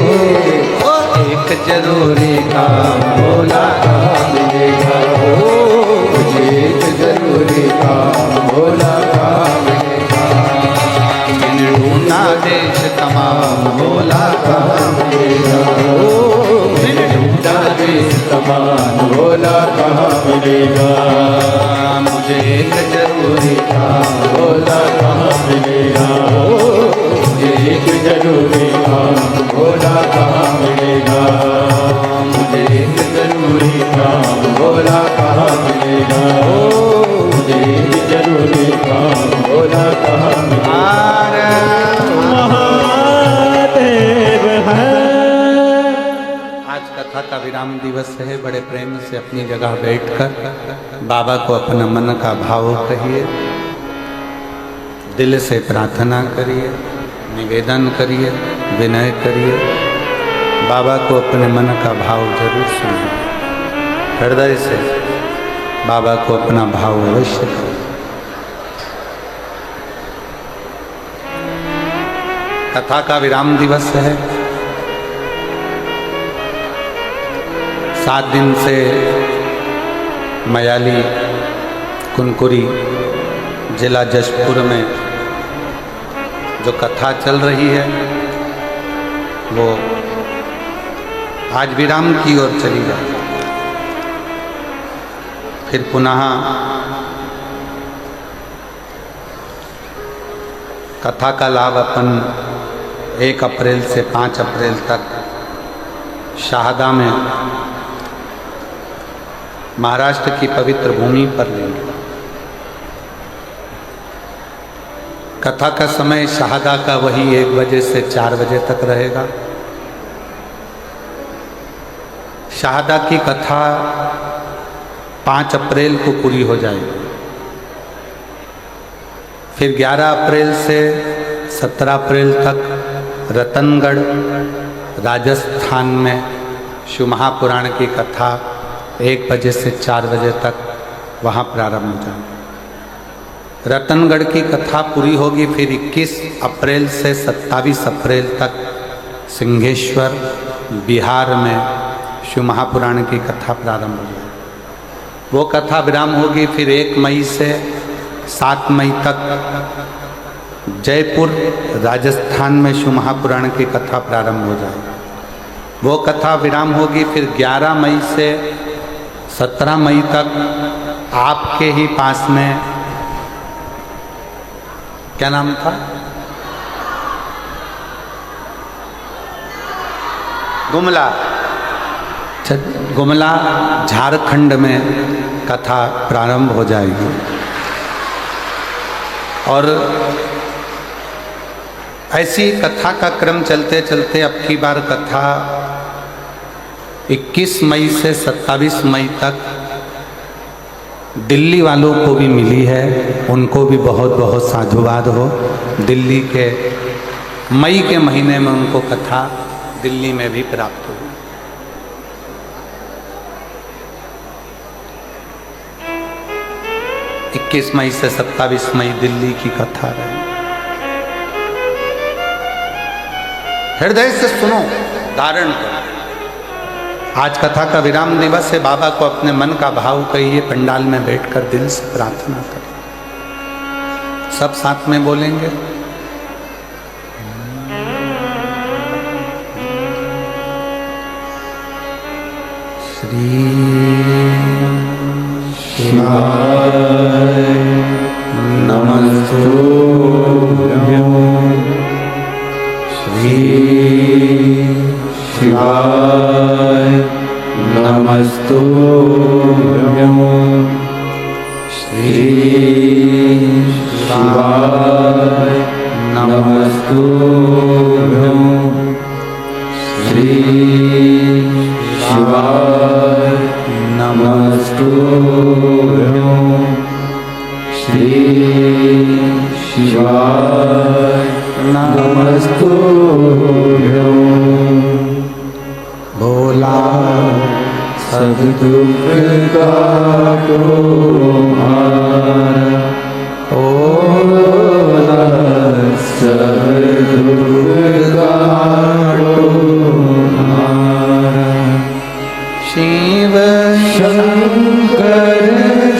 एक जरूरी काम भोला कहाँ मिलेगा हो, मुझे एक जरूरी काम भोला कहाँ मिलेगा। ढूंढा देश तमाम भोला कहाँ मिलेगा हो, ढूंढा देश तमाम भोला कहाँ मिलेगा। मुझे एक जरूरी काम भोला कहाँ मिलेगा हो, मुझे एक जरूरी काम भोला कहाँ मिलेगा। मुझे एक जरूरी काम भोला कहाँ मिलेगा हो, मुझे एक जरूरी काम भोला कहाँ मिलेगा। आज कथा का विराम दिवस है। बड़े प्रेम से अपनी जगह बैठकर बाबा को अपना मन का भाव कहिए, दिल से प्रार्थना करिए, निवेदन करिए, विनय करिए। बाबा को अपने मन का भाव जरूर सुनिए, हृदय से बाबा को अपना भाव अवश्य करिए। कथा का विराम दिवस है। 7 दिन से मयाली कुनकुरी जिला जशपुर में जो कथा चल रही है वो आज विराम की ओर चली जाए। फिर पुनः कथा का लाभ अपन 1 अप्रैल से 5 अप्रैल तक शाहदा में महाराष्ट्र की पवित्र भूमि पर लेंगे। कथा का समय शाहदा का वही 1 बजे से 4 बजे तक रहेगा। शाहदा की कथा 5 अप्रैल को पूरी हो जाएगी। फिर 11 अप्रैल से 17 अप्रैल तक रतनगढ़ राजस्थान में शिव महापुराण की कथा 1 बजे से 4 बजे तक वहाँ प्रारंभ हो जाएगी। रतनगढ़ की कथा पूरी होगी। फिर 21 अप्रैल से 27 अप्रैल तक सिंहेश्वर बिहार में शिव महापुराण की कथा प्रारंभ हो जाएगी। वो कथा विराम होगी। फिर 1 मई से 7 मई तक जयपुर राजस्थान में शिव महापुराण की कथा प्रारंभ हो जाएगी। वो कथा विराम होगी। फिर 11 मई से 17 मई तक आपके ही पास में, क्या नाम था, गुमला झारखंड में कथा प्रारंभ हो जाएगी। और ऐसी कथा का क्रम चलते चलते अब की बार कथा 21 मई से 27 मई तक दिल्ली वालों को भी मिली है। उनको भी बहुत बहुत साधुवाद हो। दिल्ली के मई के महीने में उनको कथा दिल्ली में भी प्राप्त हुई। इक्कीस मई से 27 मई दिल्ली की कथा रही। हृदय से सुनो, धारण करो। आज कथा का विराम दिवस है। बाबा को अपने मन का भाव कहिए, पंडाल में बैठकर दिल से प्रार्थना करें। सब साथ में बोलेंगे। श्री शिवाय नमः। नमस्तुभ्यं श्री शिवाय नमस्तुभ्यं श्री शिवाय नमस्तुभ्यं श्री शिवाय नमस्तुभ्यं श्री शिवाय नमस्तुभ्यं भोला सब दुख काटो हमारा, भोला सब दुख काटो हमारा। शिव शंकर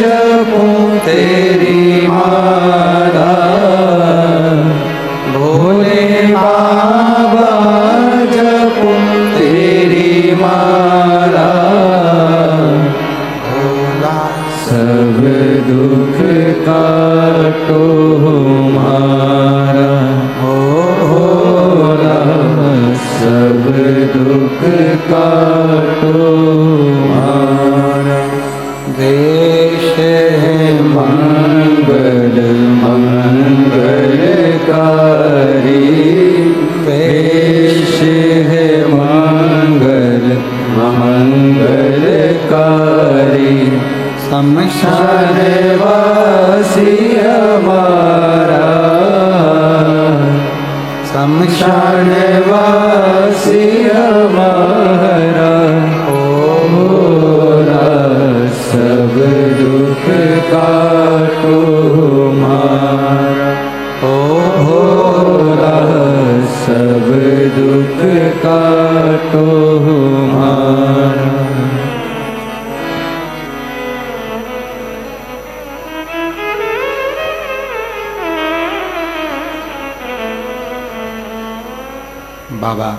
जपो तेरी माला, भोले बाबा जपो तेरी माला, भोला सब दुख काटो हमारा, भोला सब दुख काटो हमारा। देश है मंगल मंगलकारी, देश है मंगल मंगलकारी, शमशान वासी हमारा, शमशान वासी हमारा, भोला सब दुख काटो हमारा, भोला सब दुख काटो हमारा। बाबा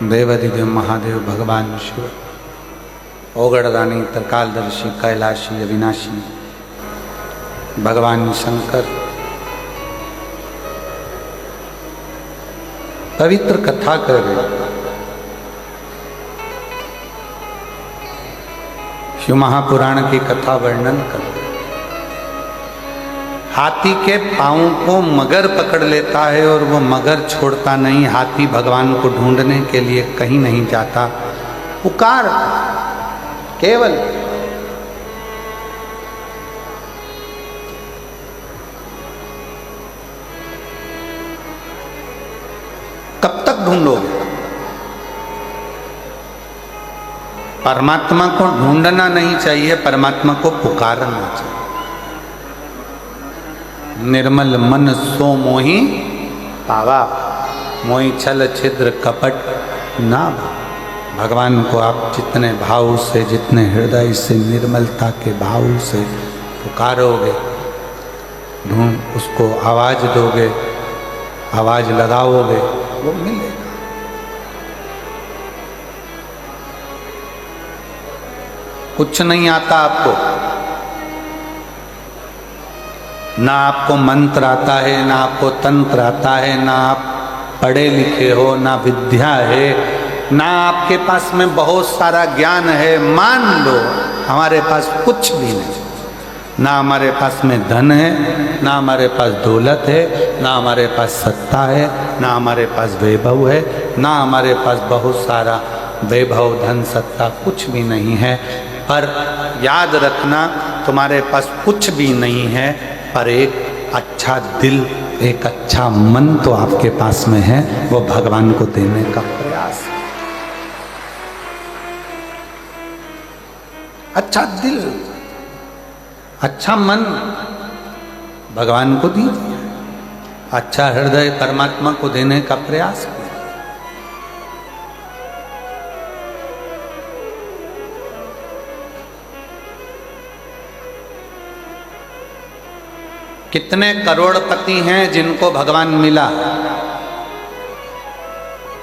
देवादिदेव महादेव भगवान शिव, ओगड़दानी त्रिकालदर्शी कैलाशी अविनाशी भगवान शंकर पवित्र कथा कर रहे। शिव महापुराण की कथा वर्णन कर रहे। हाथी के पांव को मगर पकड़ लेता है और वो मगर छोड़ता नहीं। हाथी भगवान को ढूंढने के लिए कहीं नहीं जाता, पुकार केवल कब तक ढूंढोगे? परमात्मा को ढूंढना नहीं चाहिए, परमात्मा को पुकारना चाहिए। निर्मल मन सो मोहि पावा, मोहि छल छिद्र कपट ना। भगवान को आप जितने भाव से, जितने हृदय से, निर्मलता के भाव से पुकारोगे, ढूंढ उसको आवाज दोगे, आवाज लगाओगे, वो मिलेगा। कुछ नहीं आता आपको, ना आपको मंत्र आता है, ना आपको तंत्र आता है, ना आप पढ़े लिखे हो, ना विद्या है, ना आपके पास में बहुत सारा ज्ञान है। मान लो हमारे पास कुछ भी नहीं, ना हमारे पास में धन है, ना हमारे पास दौलत है, ना हमारे पास सत्ता है, ना हमारे पास वैभव है, ना हमारे पास बहुत सारा वैभव धन सत्ता कुछ भी नहीं है। पर याद रखना, तुम्हारे पास कुछ भी नहीं है, पर एक अच्छा दिल, एक अच्छा मन तो आपके पास में है, वो भगवान को देने का प्रयास। अच्छा दिल, अच्छा मन भगवान को दीजिए, अच्छा हृदय परमात्मा को देने का प्रयास कीजिए। कितने करोड़पति हैं जिनको भगवान मिला?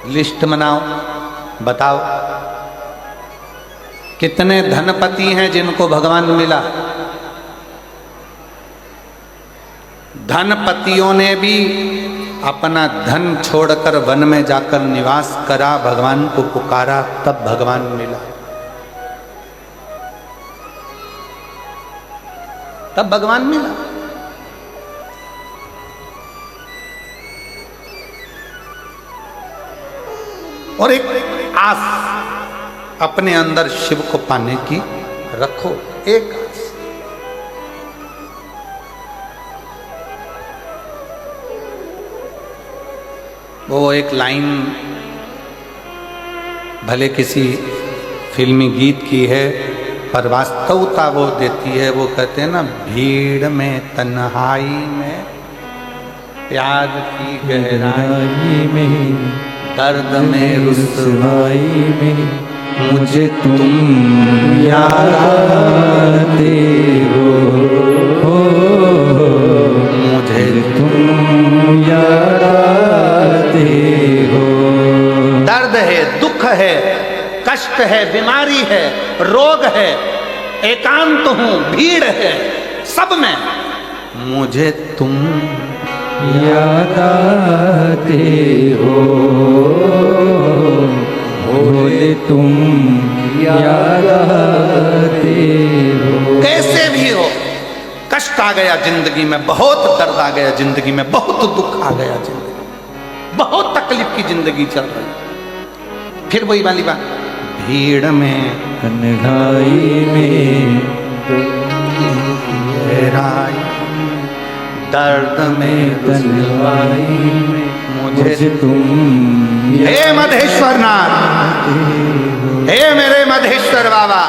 लिस्ट बनाओ, बताओ। कितने धनपति हैं जिनको भगवान मिला? धनपतियों ने भी अपना धन छोड़कर वन में जाकर निवास करा, भगवान को पुकारा, तब भगवान मिला, तब भगवान मिला। और एक आस अपने अंदर शिव को पाने की रखो, एक आस। वो एक लाइन भले किसी फिल्मी गीत की है, पर वास्तवता वो देती है। वो कहते हैं ना, भीड़ में तन्हाई में प्यार की गहराई में, दर्द में रुसवाई में मुझे तुम याद आते हो, मुझे तुम याद आते हो। दर्द है, दुख है, कष्ट है, बीमारी है, रोग है, एकांत हूं, भीड़ है, सब में मुझे तुम याद आते हो, बोले तुम याद आते हो। कैसे भी हो, कष्ट आ गया जिंदगी में, बहुत दर्द आ गया जिंदगी में, बहुत दुख आ गया जिंदगी में, बहुत तकलीफ की जिंदगी चल रही। फिर वही वाली बात, भीड़ में तन्हाई में गहराई, दर्द में तन्हाई में मुझे तुम। हे मधेश्वर नाथ, हे मेरे मधेश्वर बाबा,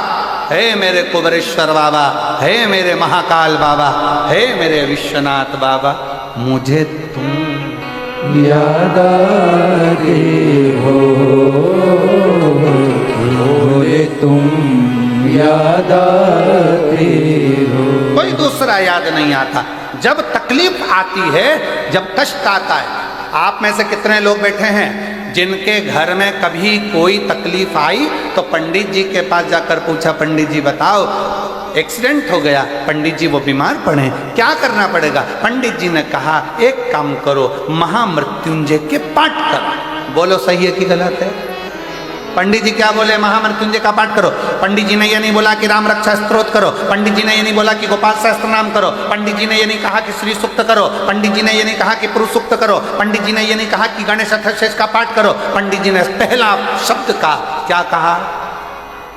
हे मेरे कुबरेश्वर बाबा, हे मेरे महाकाल बाबा, हे मेरे विश्वनाथ बाबा, मुझे तुम याद आते हो, बोले तुम याद आते हो। कोई दूसरा याद नहीं आता। जब तकलीफ आती है, जब कष्ट आता है, आप में से कितने लोग बैठे हैं जिनके घर में कभी कोई तकलीफ आई तो पंडित जी के पास जाकर पूछा, पंडित जी बताओ एक्सीडेंट हो गया, पंडित जी वो बीमार पड़े, क्या करना पड़ेगा? पंडित जी ने कहा एक काम करो, महामृत्युंजय के पाठ करो। बोलो सही है कि गलत है? पंडित जी क्या बोले? महामृत्युंजय का पाठ करो। पंडित जी ने ये नहीं बोला कि राम रक्षा स्तोत्र करो, पंडित जी ने ये नहीं बोला कि गोपाल सहस्त्र नाम करो, पंडित जी ने ये नहीं कहा कि श्री सूक्त करो, पंडित जी ने ये नहीं कहा कि पुरुष सूक्त करो, पंडित जी ने ये नहीं कहा कि गणेश अथर्वशीष का पाठ करो। पंडित जी ने पहला शब्द का क्या कहा?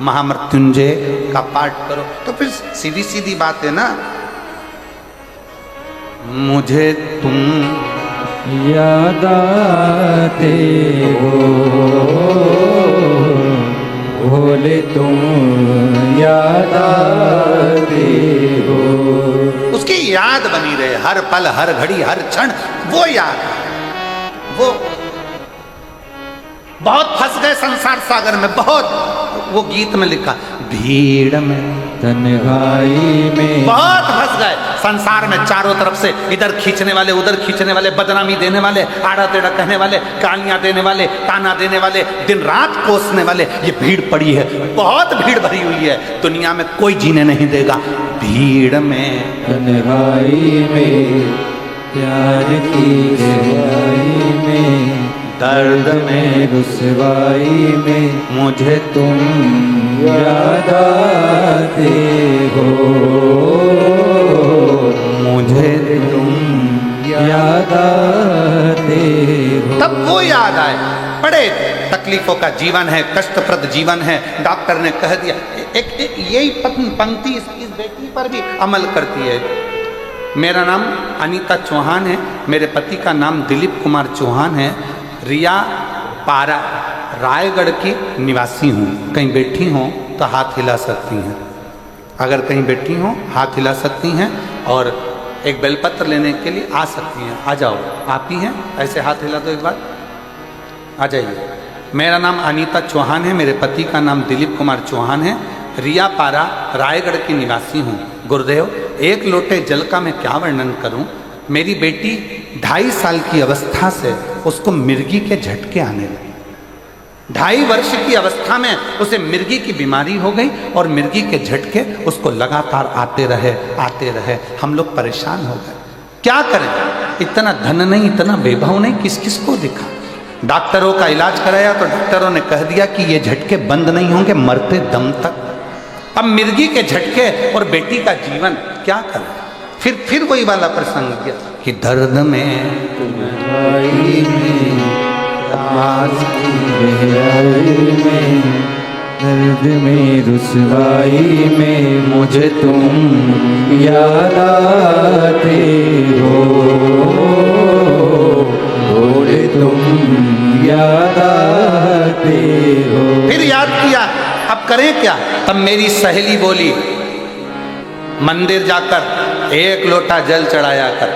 महामृत्युंजय का पाठ करो। तो फिर सीधी सीधी बात है ना, मुझे तुम याद आते हो, भोले तुम याद आते हो। उसकी याद बनी रहे हर पल, हर घड़ी, हर क्षण, वो याद, वो बहुत फंस गए संसार सागर में, बहुत। वो गीत में लिखा, भीड़ में तन्हाई में बहुत फंस गए संसार में, चारों तरफ से इधर खींचने वाले, उधर खींचने वाले, बदनामी देने वाले, आड़ा टेढ़ा कहने वाले, गालियां देने वाले, ताना देने वाले, दिन रात कोसने वाले। ये भीड़ पड़ी है, बहुत भीड़ भरी हुई है, दुनिया में कोई जीने नहीं देगा। भीड़ में तन्हाई में प्यार की गहराई में, दर्द में रुसवाई में मुझे तुम याद आते हो, मुझे तुम याद आते हो। तब वो याद आए। बड़े तकलीफों का जीवन है, कष्टप्रद जीवन है। डॉक्टर ने कह दिया, एक यही पंक्ति इस बेटी पर भी अमल करती है। मेरा नाम अनीता चौहान है, मेरे पति का नाम दिलीप कुमार चौहान है, रिया पारा रायगढ़ की निवासी हूँ। कहीं बैठी हों तो हाथ हिला सकती हैं, अगर कहीं बैठी हों हाथ हिला सकती हैं, और एक बेलपत्र लेने के लिए आ सकती हैं। आ जाओ, आप ही हैं, ऐसे हाथ हिला दो एक बार, आ जाइए। मेरा नाम अनीता चौहान है, मेरे पति का नाम दिलीप कुमार चौहान है, रिया पारा रायगढ़ की निवासी हूँ। गुरुदेव, एक लोटे जल का मैं क्या वर्णन करूँ। मेरी बेटी 2.5 साल की अवस्था से उसको मिर्गी के झटके आने लगे। 2.5 वर्ष की अवस्था में उसे मिर्गी की बीमारी हो गई और मिर्गी के झटके उसको लगातार आते रहे। हम लोग परेशान हो गए। क्या करें, इतना धन नहीं, इतना वैभव नहीं, किस किस को दिखा। डॉक्टरों का इलाज कराया तो डॉक्टरों ने कह दिया कि ये झटके बंद नहीं होंगे मरते दम तक। अब मिर्गी के झटके और बेटी का जीवन, क्या करें। फिर वही वाला प्रसंग किया कि दर्द में तुम्हारी में राज की गहराई में, दर्द में रुसवाई में मुझे तुम याद आते हो, भोले तुम याद आते हो। फिर याद किया, अब करें क्या। तब मेरी सहेली बोली, मंदिर जाकर एक लोटा जल चढ़ाया कर,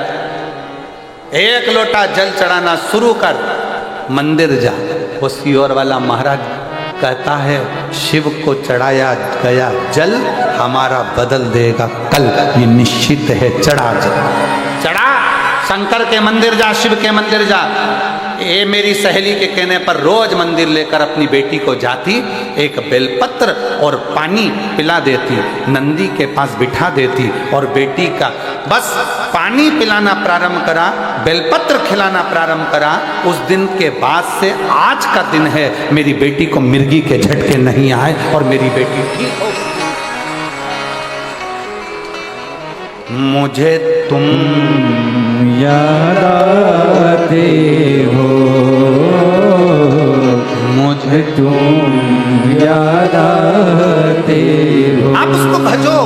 एक लोटा जल चढ़ाना शुरू कर, मंदिर जा। वो सियोर वाला महाराज कहता है, शिव को चढ़ाया गया जल हमारा बदल देगा कल, ये निश्चित है। चढ़ा जल, चढ़ा, शंकर के मंदिर जा, शिव के मंदिर जा। ये मेरी सहेली के कहने पर रोज मंदिर लेकर अपनी बेटी को जाती, एक बेलपत्र और पानी पिला देती, नंदी के पास बिठा देती और बेटी का बस पानी पिलाना प्रारंभ करा, बेलपत्र खिलाना प्रारंभ करा। उस दिन के बाद से आज का दिन है, मेरी बेटी को मिर्गी के झटके नहीं आए और मेरी बेटी ठीक हो। मुझे तुम याद आते हो, मुझे तुम याद आते हो। आप उसको भजो।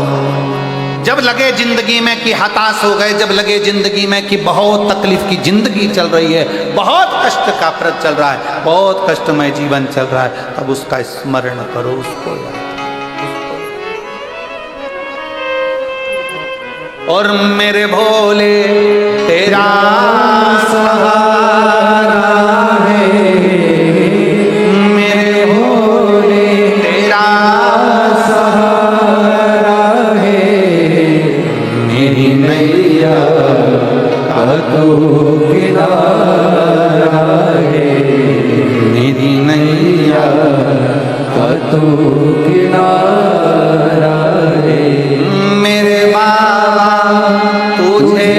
जब लगे जिंदगी में कि हताश हो गए, जब लगे जिंदगी में कि बहुत तकलीफ की जिंदगी चल रही है, बहुत कष्ट का प्रद चल रहा है, बहुत कष्टमय जीवन चल रहा है, तब उसका स्मरण करो, उसको याद। और मेरे भोले तेरा सहारा है, मेरे भोले तेरा सहारा है, मेरी नैया का तो किनारा है, मेरी नैया का तो किनारा है। मेरे बाबा तुझे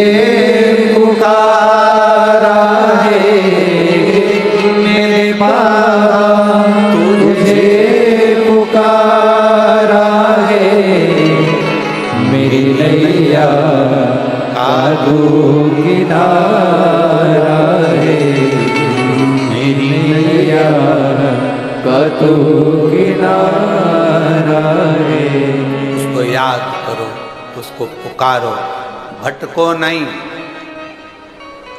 पुकारा है, मेरे बाबा तुझे पुकारा है, मेरी नैया का तो किनारा है, मेरी नैया का तो किनारा है। उसको याद करो, उसको पुकारो, भटको नहीं।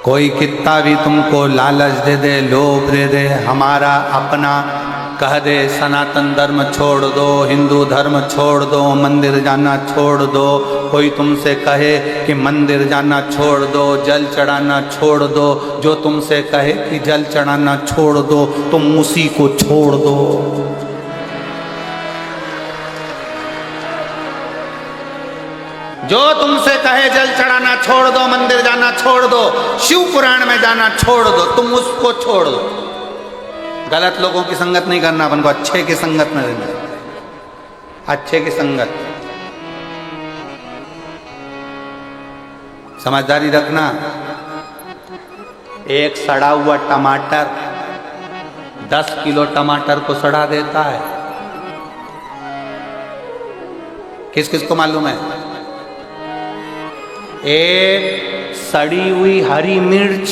कोई कितना भी तुमको लालच दे दे, लोभ दे दे, हमारा अपना कह दे, सनातन धर्म छोड़ दो, हिंदू धर्म छोड़ दो, मंदिर जाना छोड़ दो, कोई तुमसे कहे कि मंदिर जाना छोड़ दो, जल चढ़ाना छोड़ दो, जो तुमसे कहे कि जल चढ़ाना छोड़ दो, तुम उसी को छोड़ दो। जो तुमसे कहे जल चढ़ाना छोड़ दो, मंदिर जाना छोड़ दो, शिव पुराण में जाना छोड़ दो, तुम उसको छोड़ दो। गलत लोगों की संगत नहीं करना, अपन को अच्छे की संगत में रहना, अच्छे की संगत। समझदारी रखना। एक सड़ा हुआ टमाटर 10 किलो टमाटर को सड़ा देता है। किस किस को मालूम है? एक सड़ी हुई हरी मिर्च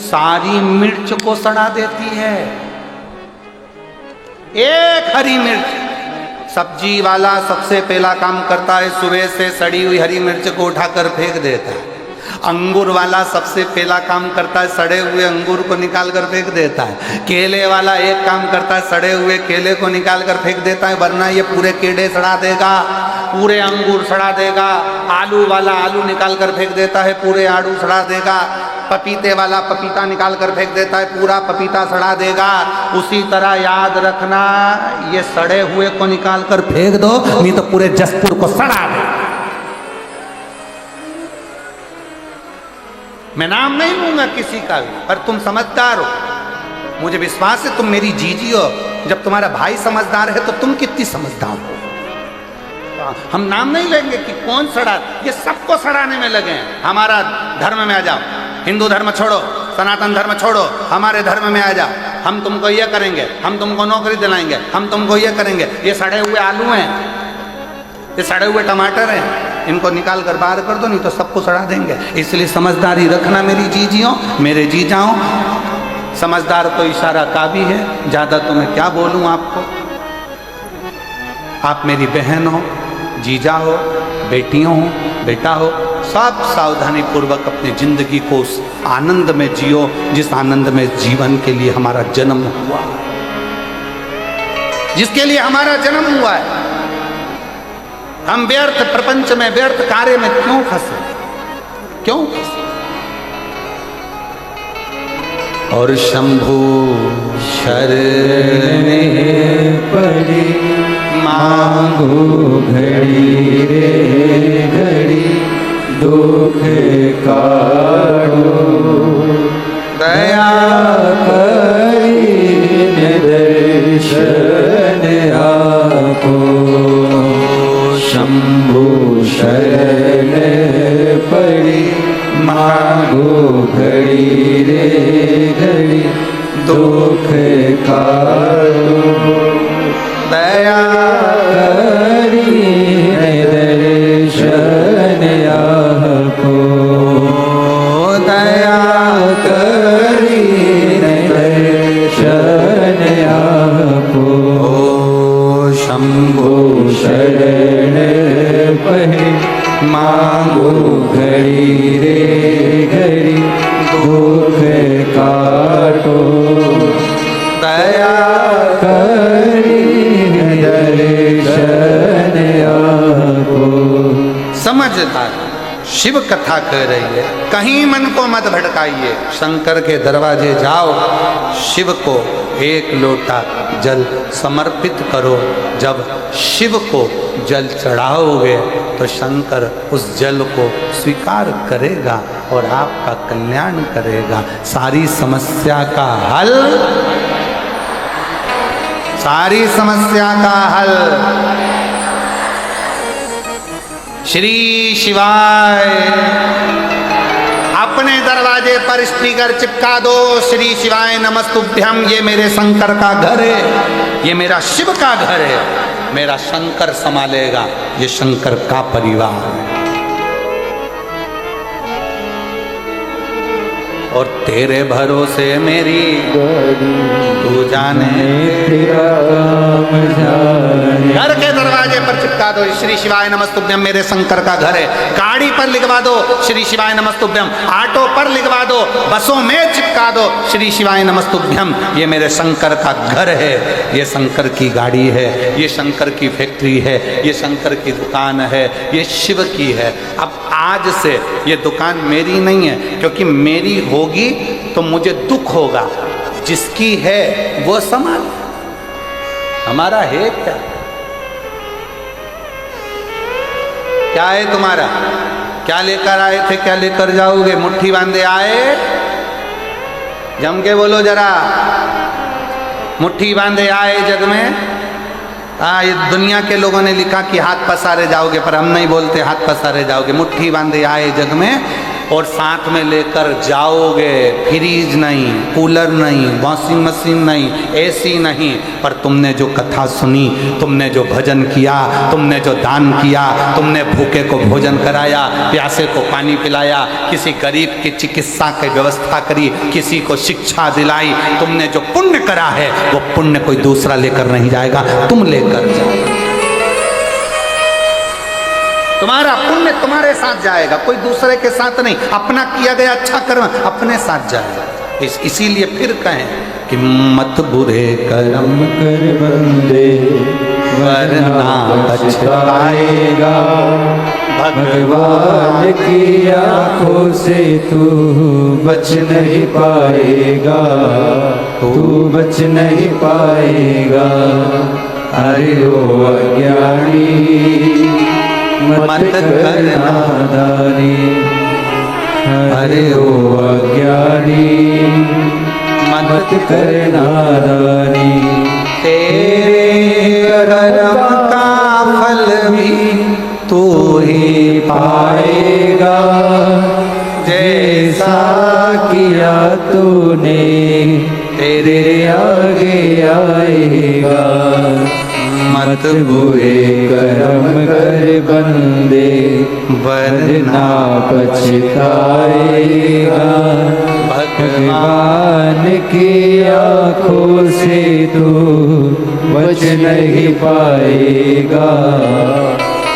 सारी मिर्च को सड़ा देती है। एक हरी मिर्च। सब्जी वाला सबसे पहला काम करता है, सुबह से सड़ी हुई हरी मिर्च को उठाकर फेंक देता है। अंगूर वाला सबसे पहला काम करता है, सड़े हुए अंगूर को निकाल कर फेंक देता है। केले वाला एक काम करता है, सड़े हुए केले को निकाल कर फेंक देता है, वरना ये पूरे केले सड़ा देगा, पूरे अंगूर सड़ा देगा। आलू वाला आलू निकाल कर फेंक देता है, पूरे आलू सड़ा देगा। पपीते वाला पपीता निकाल कर फेंक देता है, पूरा पपीता सड़ा देगा। उसी तरह याद रखना, ये सड़े हुए को निकाल कर फेंक दो, नहीं तो पूरे जसपुर को सड़ा दे। मैं नाम नहीं लूंगा किसी का भी, पर तुम समझदार हो, मुझे विश्वास है तुम मेरी जीजी हो। जब तुम्हारा भाई समझदार है तो तुम कितनी समझदार हो। तो हम नाम नहीं लेंगे कि कौन सड़ा, ये सबको सड़ाने में लगे हैं। हमारा धर्म में आ जाओ, हिंदू धर्म छोड़ो, सनातन धर्म छोड़ो, हमारे धर्म में आ जाओ, हम तुमको ये करेंगे, हम तुमको नौकरी दिलाएंगे, हम तुमको ये करेंगे। ये सड़े हुए आलू हैं, ये सड़े हुए टमाटर हैं, इनको निकाल कर बाहर कर दो, नहीं तो सबको सड़ा देंगे। इसलिए समझदारी रखना मेरी जीजियों, मेरे जीजाओं। समझदार तो इशारा काफी है, ज़्यादा तो मैं क्या बोलूँ आपको। आप मेरी बहन हो, जीजा हो, बेटियों हो, बेटा हो, सब सावधानी पूर्वक अपनी जिंदगी को उस आनंद में जियो जिस आनंद में जीवन के लिए हमारा जन्म हुआ, जिसके लिए हमारा जन्म हुआ है। हम व्यर्थ प्रपंच में, व्यर्थ कार्य में क्यों फंसे, क्यों फंसे? और शंभु शरण पड़ी मांगो घड़ी रे घड़ी, दुख काढ़ो दया करी दर्शन आपो। शंभु शरण पड़ी मांगो घड़ी रे घड़ी, दुख काढ़ो दया करी दर्शन आपो। दया करी दर्शन आपो। शंभु शरण पड़ी मांगो घड़ी रे घड़ी, दुख काटो दया करी दर्शन आपो। समझदार शिव कथा कह रही है, कहीं मन को मत भटकाइए। शंकर के दरवाजे जाओ, शिव को एक लोटा जल समर्पित करो। जब शिव को जल चढ़ाओगे तो शंकर उस जल को स्वीकार करेगा और आपका कल्याण करेगा। सारी समस्या का हल, सारी समस्या का हल श्री शिवाय। अपने दरवाजे पर स्पीकर चिपका दो, श्री शिवाय नमस्तुभ्यम। ये मेरे शंकर का घर है, ये मेरा शिव का घर है, मेरा शंकर संभालेगा, ये शंकर का परिवार है। और तेरे भरोसे मेरी तू जाने तेरा काम जाने। घर के दरवाजे पर चिपका दो, श्री शिवाय नमस्तुभ्यम, मेरे शंकर का घर है। गाड़ी पर लिखवा दो, श्री शिवाय नमस्तुभ्यम। ऑटो पर लिखवा दो, बसों में चिपका दो, श्री शिवाय नमस्तुभ्यम। ये मेरे शंकर का घर है, ये शंकर की गाड़ी है, ये शंकर की फैक्ट्री है, ये शंकर की दुकान है, ये शिव की है। अब आज से ये दुकान मेरी नहीं है, क्योंकि मेरी होगी तो मुझे दुख होगा। जिसकी है वो संभाल, हमारा है क्या? क्या है तुम्हारा? क्या लेकर आए थे, क्या लेकर जाओगे? मुट्ठी बांधे आए? जम के बोलो जरा, मुट्ठी बांधे आए जग में? ये दुनिया के लोगों ने लिखा कि हाथ पसारे जाओगे, पर हम नहीं बोलते हाथ पसारे जाओगे। मुट्ठी बांधे आए जग में और साथ में लेकर जाओगे। फ्रीज नहीं, कूलर नहीं, वॉशिंग मशीन नहीं, एसी नहीं, पर तुमने जो कथा सुनी, तुमने जो भजन किया, तुमने जो दान किया, तुमने भूखे को भोजन कराया, प्यासे को पानी पिलाया, किसी गरीब की चिकित्सा की व्यवस्था करी, किसी को शिक्षा दिलाई, तुमने जो पुण्य करा है वो पुण्य कोई दूसरा लेकर नहीं जाएगा, तुम लेकर जाओ। तुम्हारा पुण्य तुम्हारे साथ जाएगा, कोई दूसरे के साथ नहीं। अपना किया गया अच्छा कर्म अपने साथ जाएगा। इसीलिए फिर कहें कि मत बुरे कर्म कर बंदे वरना पछताएगा। भगवान की आंखों से तू बच नहीं पाएगा, तू बच नहीं पाएगा। अरे ओ अज्ञानी मत करना दानी, अरे ओ अज्ञानी मत करना दानी। तेरे कर्म का फल भी तूने तेरे आगे आएगा। मत बुरे कर्म कर बंदे वरना पछताएगा। भगवान की आँखों से तू बच नहीं पाएगा,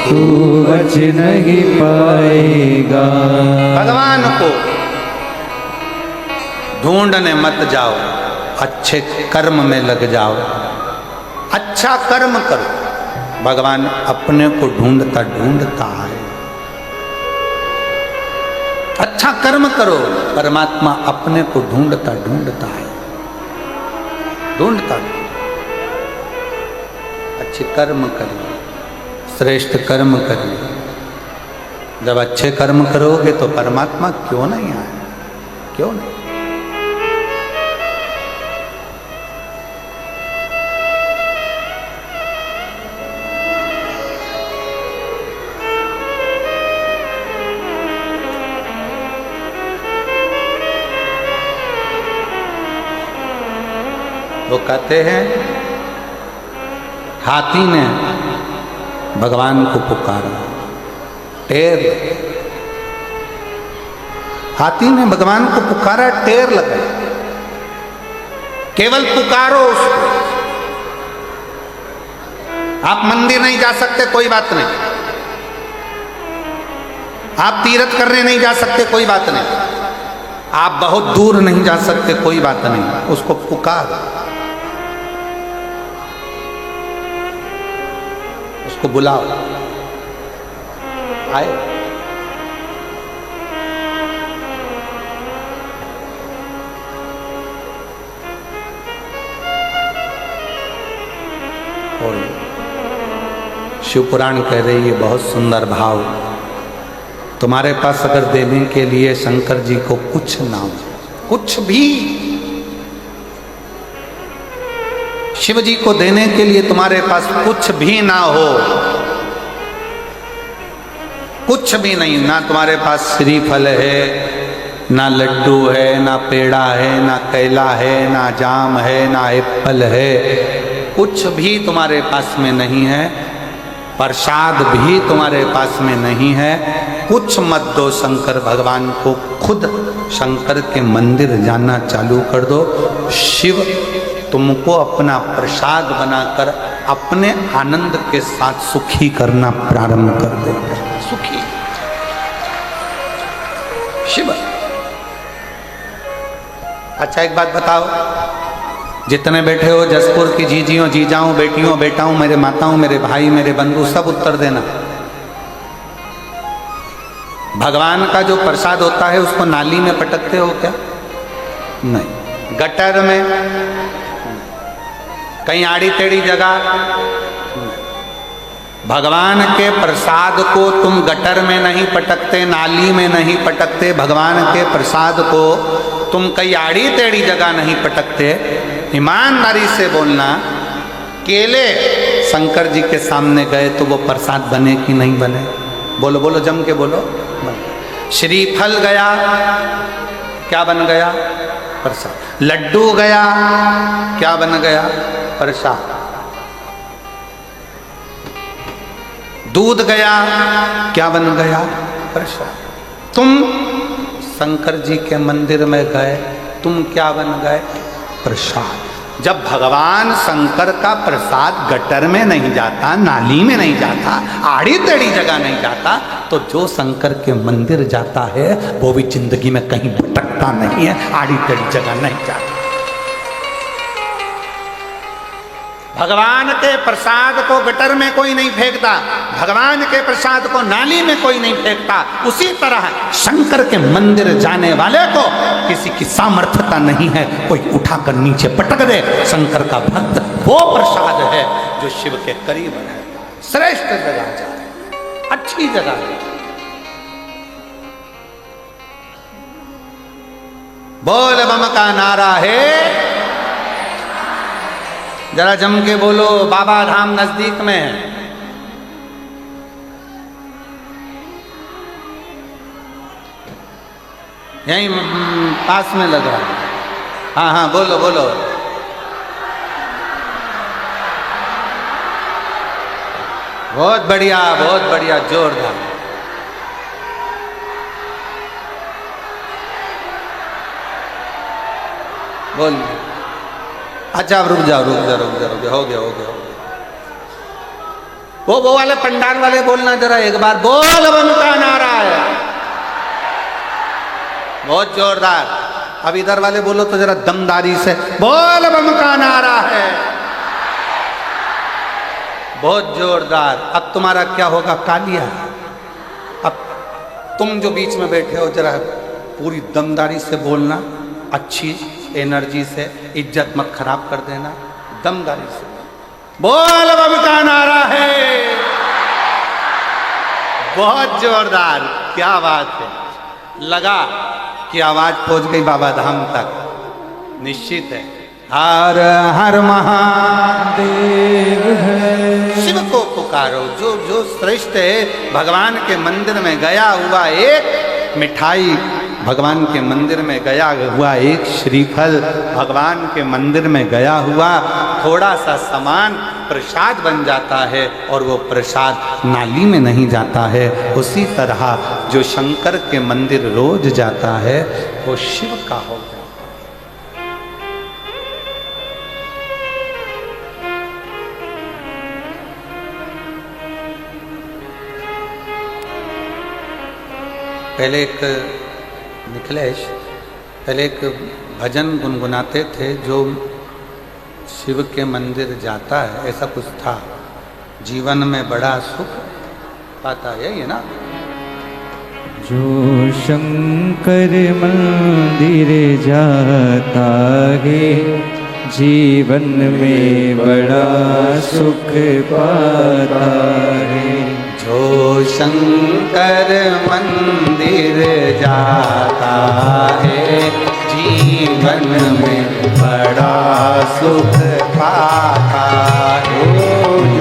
तू बच नहीं पाएगा। भगवान को ढूंढने मत जाओ, अच्छे कर्म में लग जाओ, अच्छा कर्म करो। भगवान अपने को ढूंढता ढूंढता है। अच्छा कर्म करो, परमात्मा अपने को ढूंढता ढूंढता है, ढूंढता। अच्छे कर्म करिए, श्रेष्ठ कर्म करिए। जब अच्छे कर्म करोगे तो परमात्मा क्यों नहीं आए, क्यों नहीं। वो कहते हैं हाथी ने भगवान को पुकारा, टेर। हाथी ने भगवान को पुकारा, टेर लगाई। केवल पुकारो उसको। आप मंदिर नहीं जा सकते, कोई बात नहीं। आप तीर्थ करने नहीं जा सकते, कोई बात नहीं। आप बहुत दूर नहीं जा सकते, कोई बात नहीं। उसको पुकार, उसको बुलाओ, आए। और शिव पुराण कह रही है बहुत सुंदर भाव, तुम्हारे पास अगर देने के लिए शंकर जी को कुछ ना हो, कुछ भी शिव जी को देने के लिए तुम्हारे पास कुछ भी ना हो, कुछ भी नहीं, ना तुम्हारे पास श्रीफल है, ना लड्डू है, ना पेड़ा है, ना केला है, ना जाम है, ना एप्पल है, कुछ भी तुम्हारे पास में नहीं है, प्रसाद भी तुम्हारे पास में नहीं है, कुछ मत दो शंकर भगवान को, खुद शंकर के मंदिर जाना चालू कर दो। शिव तुमको अपना प्रसाद बनाकर अपने आनंद के साथ सुखी करना प्रारंभ कर देगा। सुखी शिव। अच्छा एक बात बताओ, जितने बैठे हो जसपुर की जीजियों जीजाओं, बेटियों बेटाओं, मेरे माताओं, मेरे भाई, मेरे बंधु, सब उत्तर देना। भगवान का जो प्रसाद होता है उसको नाली में पटकते हो क्या? नहीं। गटर में, कहीं आड़ी टेढ़ी जगह। भगवान के प्रसाद को तुम गटर में नहीं पटकते, नाली में नहीं पटकते। भगवान के प्रसाद को तुम कहीं आड़ी टेढ़ी जगह नहीं पटकते। ईमानदारी से बोलना, केले शंकर जी के सामने गए तो वो प्रसाद बने कि नहीं बने? बोलो बोलो, जम के बोलो। श्रीफल गया, क्या बन गया? प्रसाद। लड्डू गया, क्या बन गया? प्रसाद। दूध गया, क्या बन गया? प्रसाद। तुम शंकर जी के मंदिर में गए, तुम क्या बन गए? प्रसाद। जब भगवान शंकर का प्रसाद गटर में नहीं जाता, नाली में नहीं जाता, आड़ी टेढ़ी जगह नहीं जाता, तो जो शंकर के मंदिर जाता है वो भी जिंदगी में कहीं भटकता नहीं है, आड़ी टेढ़ी जगह नहीं जाता। भगवान के प्रसाद को गटर में कोई नहीं फेंकता, भगवान के प्रसाद को नाली में कोई नहीं फेंकता। उसी तरह शंकर के मंदिर जाने वाले को किसी की सामर्थ्यता नहीं है कोई उठाकर नीचे पटक दे। शंकर का भक्त वो प्रसाद है जो शिव के करीब है। श्रेष्ठ जगह जाए, अच्छी जगह है। बोल बम का नारा है, जरा जम के बोलो। बाबा धाम नजदीक में है, यहीं पास में लग रहा है। हाँ हाँ बोलो बोलो। बहुत बढ़िया जोरदार। बोल। अच्छा अब रुक जाओ हो गया। वो वाले पंडाल वाले बोलना जरा एक बार, बोल बम का नारा है। बहुत जोरदार। अब इधर वाले बोलो तो जरा दमदारी से, बोल बम का नारा है। बहुत जोरदार। अब तुम्हारा क्या होगा कालिया। अब तुम जो बीच में बैठे हो जरा पूरी दमदारी से बोलना, अच्छी एनर्जी से, इज्जत मत खराब कर देना, दमदारी से बोल बम का नारा है। बहुत जोरदार, क्या बात है। लगा कि आवाज पहुंच गई बाबा धाम तक, निश्चित है। हर हर महादेव है। शिव को पुकारो, जो जो श्रेष्ठ है। भगवान के मंदिर में गया हुआ एक मिठाई, भगवान के मंदिर में गया हुआ एक श्रीफल, भगवान के मंदिर में गया हुआ थोड़ा सा सामान प्रसाद बन जाता है, और वो प्रसाद नाली में नहीं जाता है। उसी तरह जो शंकर के मंदिर रोज जाता है वो शिव का हो गया। पहले एक निखिलेश पहले एक भजन गुनगुनाते थे, जो शिव के मंदिर जाता है ऐसा कुछ था, जीवन में बड़ा सुख पाता है, यही है ना। जो शंकर मंदिर जाता है जीवन में बड़ा सुख पाता है। जो शंकर मंदिर जाता है जीवन में बड़ा सुख पाता है।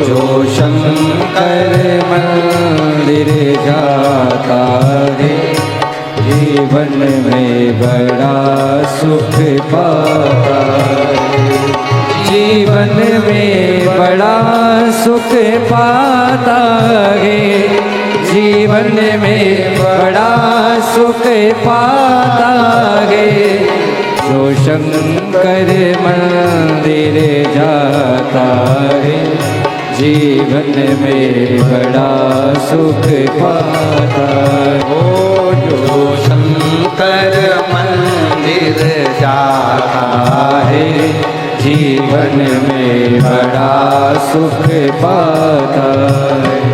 जो शंकर मंदिर जाता है जीवन में बड़ा सुख पाता है। जीवन में बड़ा सुख पाता है। जीवन में बड़ा सुख पाता है। जो शंकर मंदिर जाता है जीवन में बड़ा सुख पाता है। जो शंकर मंदिर जाता है जीवन में बड़ा सुख पाता है।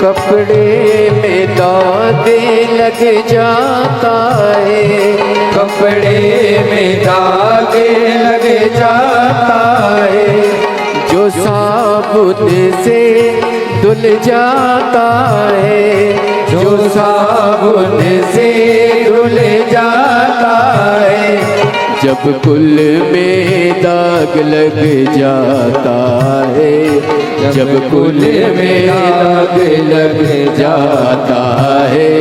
कपड़े में दाग लग जाता है, कपड़े में दाग लग जाता है, जो साबुन से धुल जाता है, जो साबुन से धुल जाता है, जब कुल में दाग लग जाता है, जब कुल में दाग लग जाता है,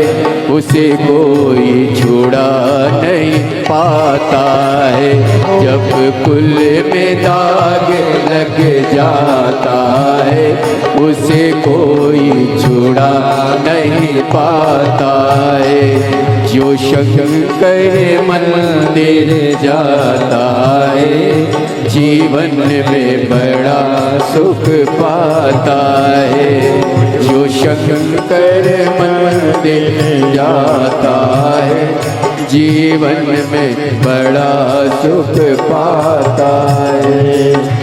उसे कोई छुड़ा नहीं पाता है, जब कुल में दाग लग जाता है, उसे कोई छुड़ा नहीं पाता है। जो शंकर मंदिर जाता है, जीवन में बड़ा सुख पाता है, जो शंकर मंदिर जाता है, जीवन में बड़ा सुख पाता है।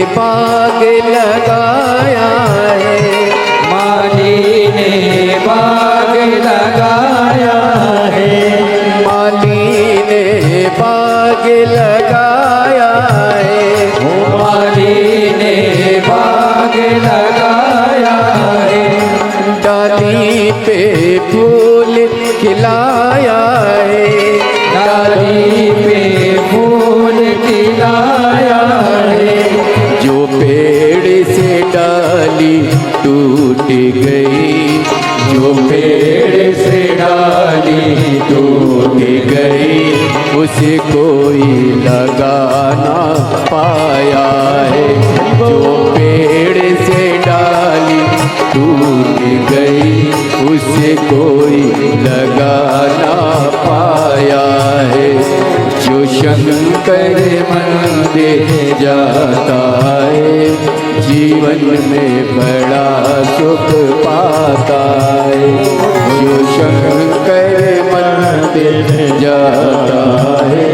बाग लगाया है, माली ने बाग लगाया है, माली ने बाग लगाया है, माली ने बाग लगाया है, डाली पे फूल खिलाया है, डाली पे फूल खिलाया है, जो पेड़ से डाली टूट गई, जो पेड़ से डाली टूट गई, उसे कोई लगा ना पाया है, जो पेड़ से डाली टूट गई, उसे कोई लगा ना पाया है, जो शंकर मंदिर जाता है, जीवन में बड़ा सुख पाता है, जो शंकर मंदिर जाता है,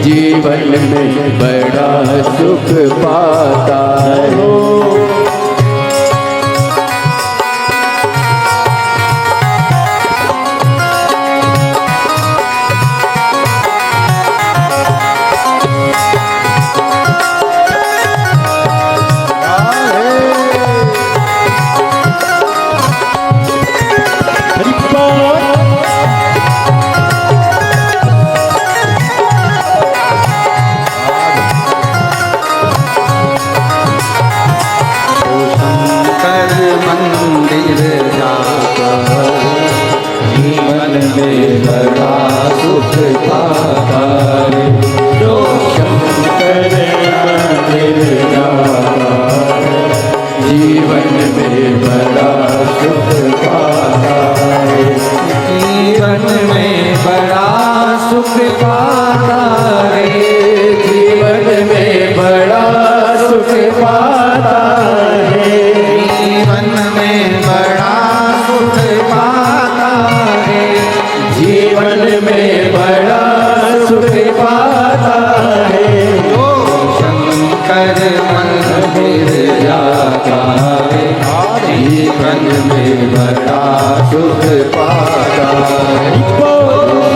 जीवन में बड़ा सुख पाता है। जीवन में बड़ा सुख पाता है। जीवन में बड़ा सुख पाता है, जीवन में बड़ा सुख पाता है, जीवन में बड़ा सुख पाता है, जीवन में बड़ा सुख पाता है, जीवन में बड़ा सुख पाता है। जो शंकर मंदिर जाता है, जीवन में बड़ा सुख पाता है।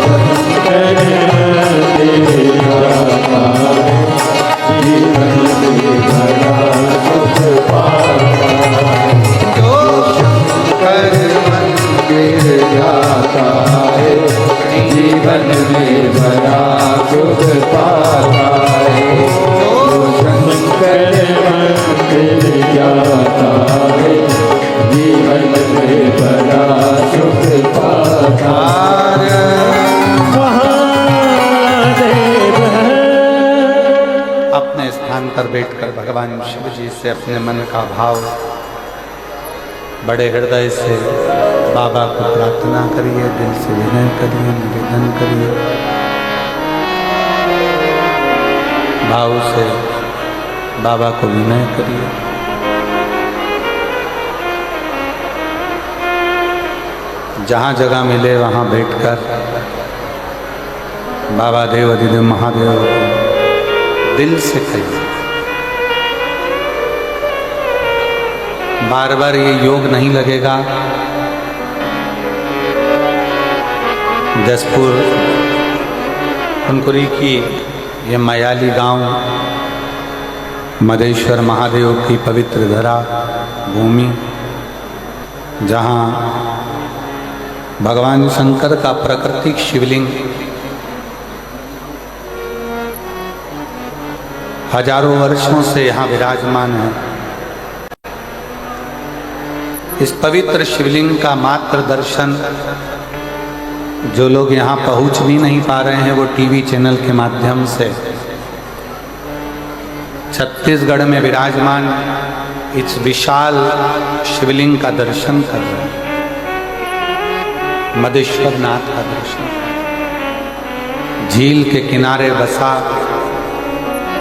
शंकर मंदिर जाता है, जीवन में बड़ा सुख पाता है। जो शंकर मंदिर जाता है, जीवन में बड़ा सुख पाता है। शंकर मंदिर जाता है, जीवन में बड़ा सुख पाता है। महादेव अपने स्थान पर बैठकर भगवान शिव जी से अपने मन का भाव बड़े हृदय से बाबा को प्रार्थना करिए, दिल से विनय करिए, निवेदन करिए, भाव से बाबा को विनय करिए। जहाँ जगह मिले वहाँ बैठकर बाबा देव अधिदेव महादेव को दिल से कहिए। बार बार ये योग नहीं लगेगा। जसपुर कुनकुरी की ये मयाली गांव मदेश्वर महादेव की पवित्र धरा भूमि, जहाँ भगवान शंकर का प्राकृतिक शिवलिंग हजारों वर्षों से यहाँ विराजमान है। इस पवित्र शिवलिंग का मात्र दर्शन जो लोग यहाँ पहुँच भी नहीं पा रहे हैं, वो टीवी चैनल के माध्यम से छत्तीसगढ़ में विराजमान इस विशाल शिवलिंग का दर्शन कर रहे हैं, मदेश्वर नाथ का दर्शन। झील के किनारे बसा,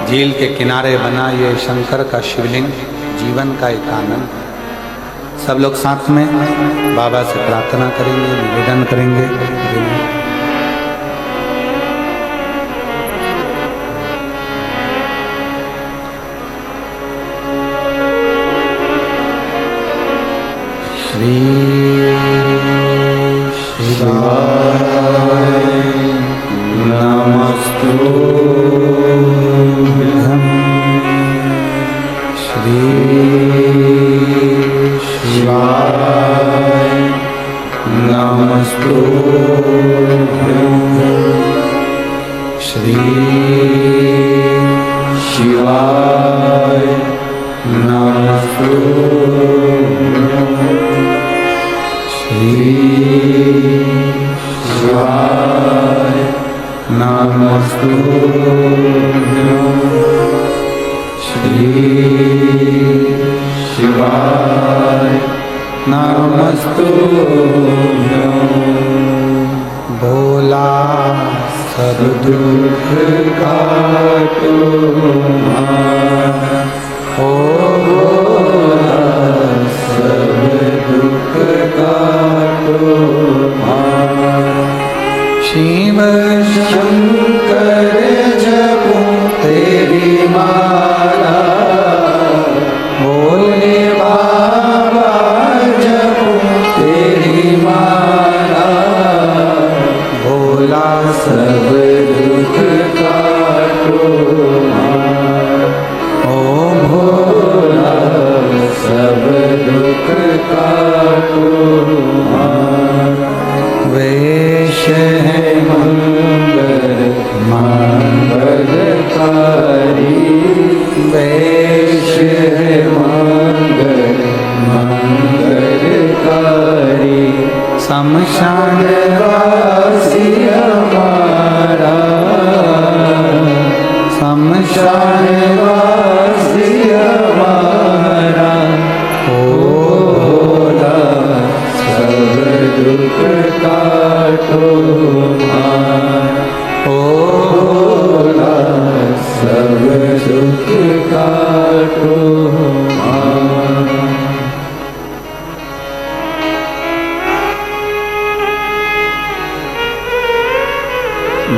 झील के किनारे बना ये शंकर का शिवलिंग जीवन का एक आनंद है। सब लोग साथ में बाबा से प्रार्थना करेंगे, निवेदन करेंगे। श्री शिवाय नमस्तुभ्यं। श्री शिवाय नमस्तुभ्यं। श्री शिवाय नमस्तुभ्यं। श्री शिवाय नमस्तुभ्यं। श्री शिवाय नमस्तुभ्यं। भोला सब दुख काटो ओ भोला सब दुख काटो शिव शंकर जपो तेरी माला, भोले बाबा जपो तेरी माला, भोला सब दुख काटो ओ भोला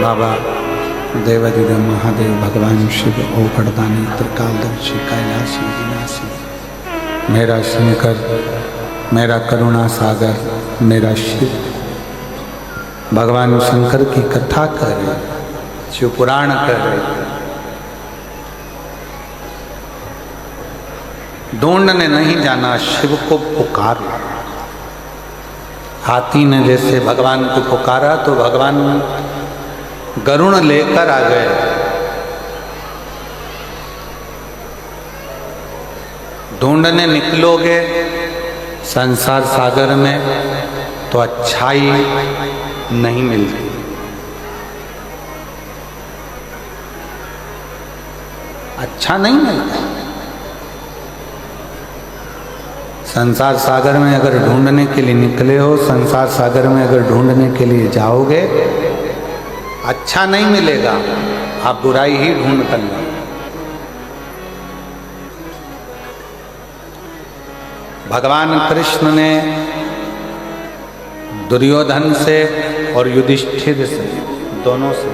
बाबा देवादिदेव महादेव भगवान शिव औखड़दानी त्रिकालदर्शी कैलाशी विनाशी, मेरा शंकर, मेरा करुणा सागर, मेरा शिव। भगवान शंकर की कथा कर रहे, शिव पुराण कर रहे। ढूंढ ने नहीं जाना, शिव को पुकार। हाथी ने जैसे भगवान को पुकारा तो भगवान गरुड़ लेकर आ गए। ढूंढने निकलोगे संसार सागर में तो अच्छाई नहीं मिलती। अच्छा नहीं मिलता। संसार सागर में अगर ढूंढने के लिए निकले हो, संसार सागर में अगर ढूंढने के लिए जाओगे, अच्छा नहीं मिलेगा। आप बुराई ही ढूंढ कर लो। भगवान कृष्ण ने दुर्योधन से और युधिष्ठिर से, दोनों से,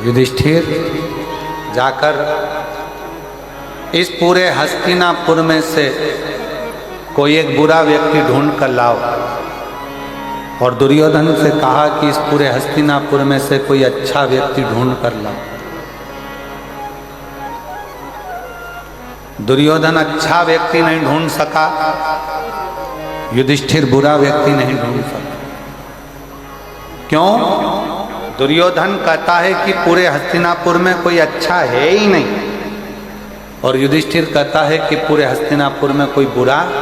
युधिष्ठिर जाकर इस पूरे हस्तिनापुर में से कोई एक बुरा व्यक्ति ढूंढ कर लाओ, और दुर्योधन से कहा कि इस पूरे हस्तिनापुर में से कोई अच्छा व्यक्ति ढूंढ कर लाओ। दुर्योधन अच्छा व्यक्ति नहीं ढूंढ सका, युधिष्ठिर बुरा व्यक्ति नहीं ढूंढ सका। क्यों? दुर्योधन कहता है कि पूरे हस्तिनापुर में कोई अच्छा है ही नहीं, और युधिष्ठिर कहता है कि पूरे हस्तिनापुर में कोई बुरा है।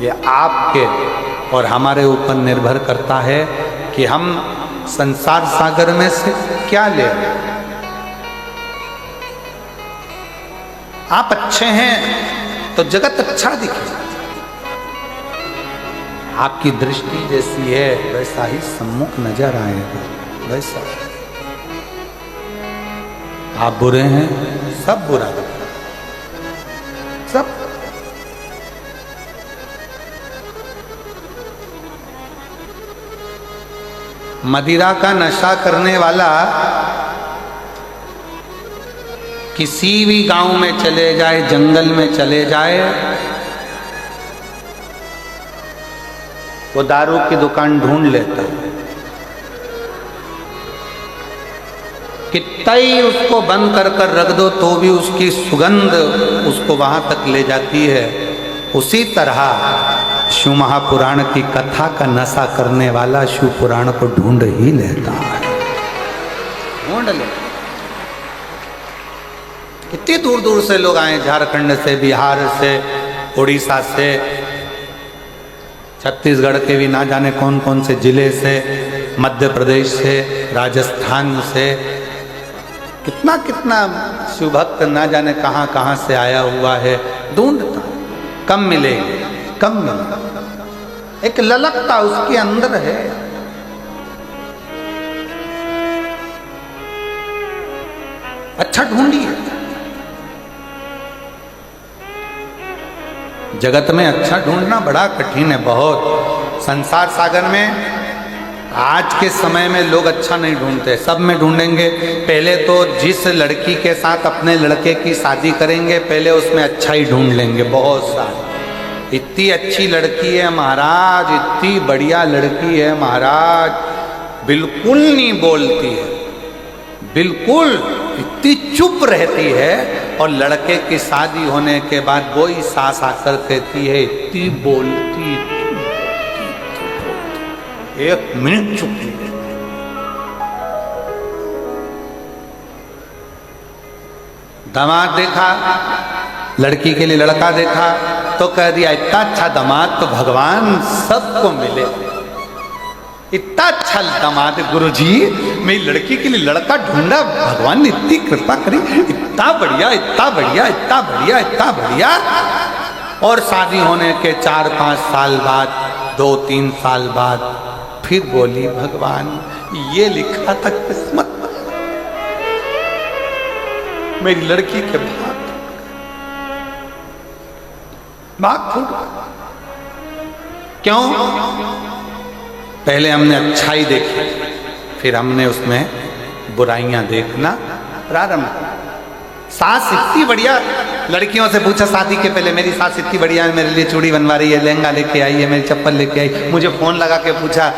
ये आपके और हमारे ऊपर निर्भर करता है कि हम संसार सागर में से क्या ले। आप अच्छे हैं तो जगत अच्छा दिखे। आपकी दृष्टि जैसी है वैसा ही सम्मुख नजर आएगा, वैसा। आप बुरे हैं, सब बुरा लगता है, सब। मदिरा का नशा करने वाला किसी भी गांव में चले जाए, जंगल में चले जाए, वो दारू की दुकान ढूंढ लेता है। कितना ही उसको बंद कर कर रख दो तो भी उसकी सुगंध उसको वहां तक ले जाती है। उसी तरह शिव महापुराण की कथा का नशा करने वाला शिव पुराण को ढूंढ ही लेता है, ढूंढ लेता। कितनी दूर दूर से लोग आए, झारखंड से, बिहार से, उड़ीसा से, छत्तीसगढ़ के भी ना जाने कौन कौन से जिले से, मध्य प्रदेश से, राजस्थान से, कितना कितना शिव भक्त ना जाने कहाँ कहाँ से आया हुआ है। ढूंढता, कम मिलेगी, कम मिलेगी। एक ललकता उसके अंदर है। अच्छा ढूंढिए। जगत में अच्छा ढूंढना बड़ा कठिन है, बहुत। संसार सागर में आज के समय में लोग अच्छा नहीं ढूंढते, सब में ढूंढेंगे। पहले तो जिस लड़की के साथ अपने लड़के की शादी करेंगे, पहले उसमें अच्छा ही ढूंढ लेंगे, बहुत सारी। इतनी अच्छी लड़की है महाराज, इतनी बढ़िया लड़की है महाराज, बिल्कुल नहीं बोलती है, बिल्कुल इतनी चुप रहती है, और लड़के की शादी होने के बाद वो ही सास आकर कहती है इतनी बोलती, एक मिनट चुप नहीं। दामाद देखा, लड़की के लिए लड़का देखा तो कह दिया इतना अच्छा दामाद तो भगवान सबको मिले। इतना अच्छा दामाद गुरुजी, मेरी लड़की के लिए लड़का ढूंढा, भगवान ने इतनी कृपा करी, इतना बढ़िया, इतना बढ़िया, इतना बढ़िया, इतना बढ़िया। और शादी होने के 4-5 साल बाद, 2-3 साल बाद फिर बोली भगवान ये लिखा था किस्मत, मेरी लड़की के भाग फूट। क्यों? पहले हमने अच्छाई देखी, फिर हमने उसमें बुराइयां देखना प्रारंभ किया। सास इतनी बढ़िया, लड़कियों से पूछा शादी के पहले, मेरी सास इतनी बढ़िया है, मेरे लिए चूड़ी बनवा रही है, लहंगा लेके आई है, मेरी चप्पल लेके आई। मुझे फोन लगा के पूछा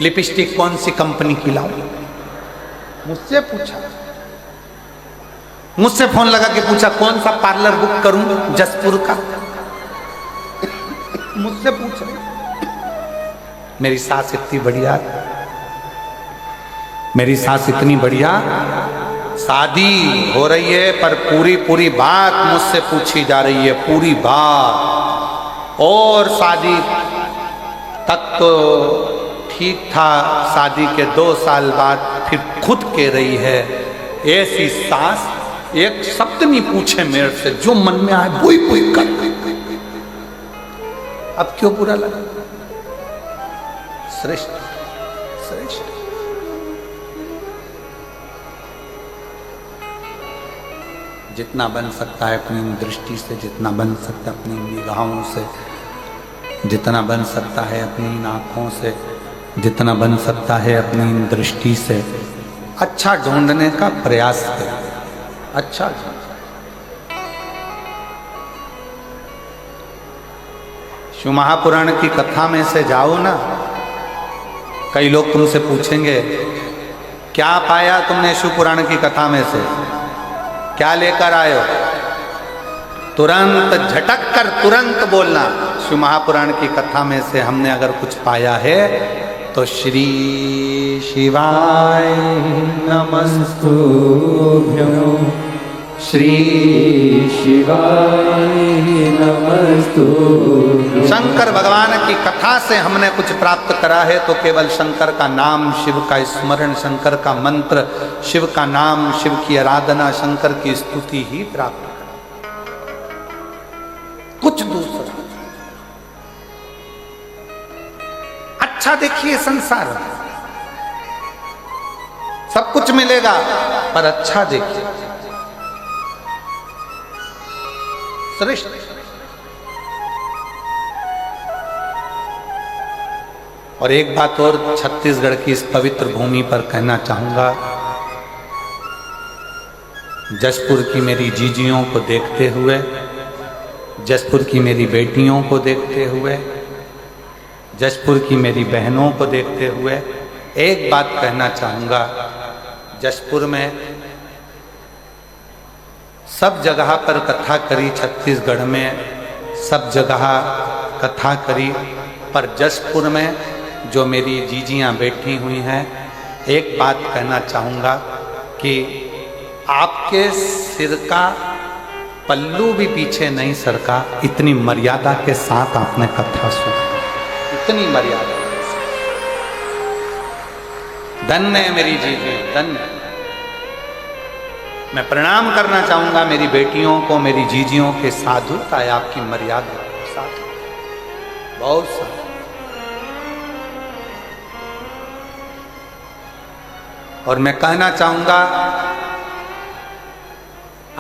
लिपस्टिक कौन सी कंपनी की लाऊं, मुझसे पूछा। मुझसे फोन लगा के पूछा कौन सा पार्लर बुक करूं जसपुर का, मुझसे पूछ रही। मेरी सास इतनी बढ़िया, मेरी सास इतनी बढ़िया, शादी हो रही है पर पूरी पूरी बात मुझसे पूछी जा रही है, पूरी बात। और शादी तक तो ठीक था, शादी के 2 साल बाद फिर खुद कह रही है, ऐसी सास एक शब्द नहीं पूछे मेरे से, जो मन में आए वही वही कर। अब क्यों बुरा लगा? श्रेष्ठ श्रेष्ठ। जितना बन सकता है अपनी दृष्टि से, जितना बन सकता है अपनी निगाहों से, जितना बन सकता है अपनी आंखों से, जितना बन सकता है अपनी दृष्टि से, अच्छा ढूंढने का प्रयास करें। अच्छा शिव महापुराण की कथा में से जाओ ना, कई लोग तुमसे पूछेंगे क्या पाया तुमने शिव पुराण की कथा में से, क्या लेकर आए हो? तुरंत झटक कर तुरंत बोलना, शिव महापुराण की कथा में से हमने अगर कुछ पाया है तो श्री शिवाय नमस्तुभ्यं, श्री शिवाय नमस्तुभ्यं। शंकर भगवान की कथा से हमने कुछ प्राप्त करा है तो केवल शंकर का नाम, शिव का स्मरण, शंकर का मंत्र, शिव का नाम, शिव की आराधना, शंकर की स्तुति ही प्राप्त करा, कुछ दूसरा। अच्छा देखिए, संसार में सब कुछ मिलेगा पर अच्छा देखिए, श्रेष्ठ। और एक बात और छत्तीसगढ़ की इस पवित्र भूमि पर कहना चाहूंगा, जसपुर की मेरी जीजियों को देखते हुए, जसपुर की मेरी बेटियों को देखते हुए, जसपुर की मेरी बहनों को देखते हुए एक बात कहना चाहूंगा, जसपुर में सब जगह पर कथा करी, छत्तीसगढ़ में सब जगह कथा करी, पर जसपुर में जो मेरी जीजियां बैठी हुई हैं, एक बात कहना चाहूँगा कि आपके सिर का पल्लू भी पीछे नहीं सरका, इतनी मर्यादा के साथ आपने कथा सुनी, इतनी मर्यादा। धन्य है मेरी जीजी, धन्य। मैं प्रणाम करना चाहूंगा मेरी बेटियों को, मेरी जीजियों के साधुता है आपकी मर्यादा, साधु बहुत साधु। और मैं कहना चाहूंगा,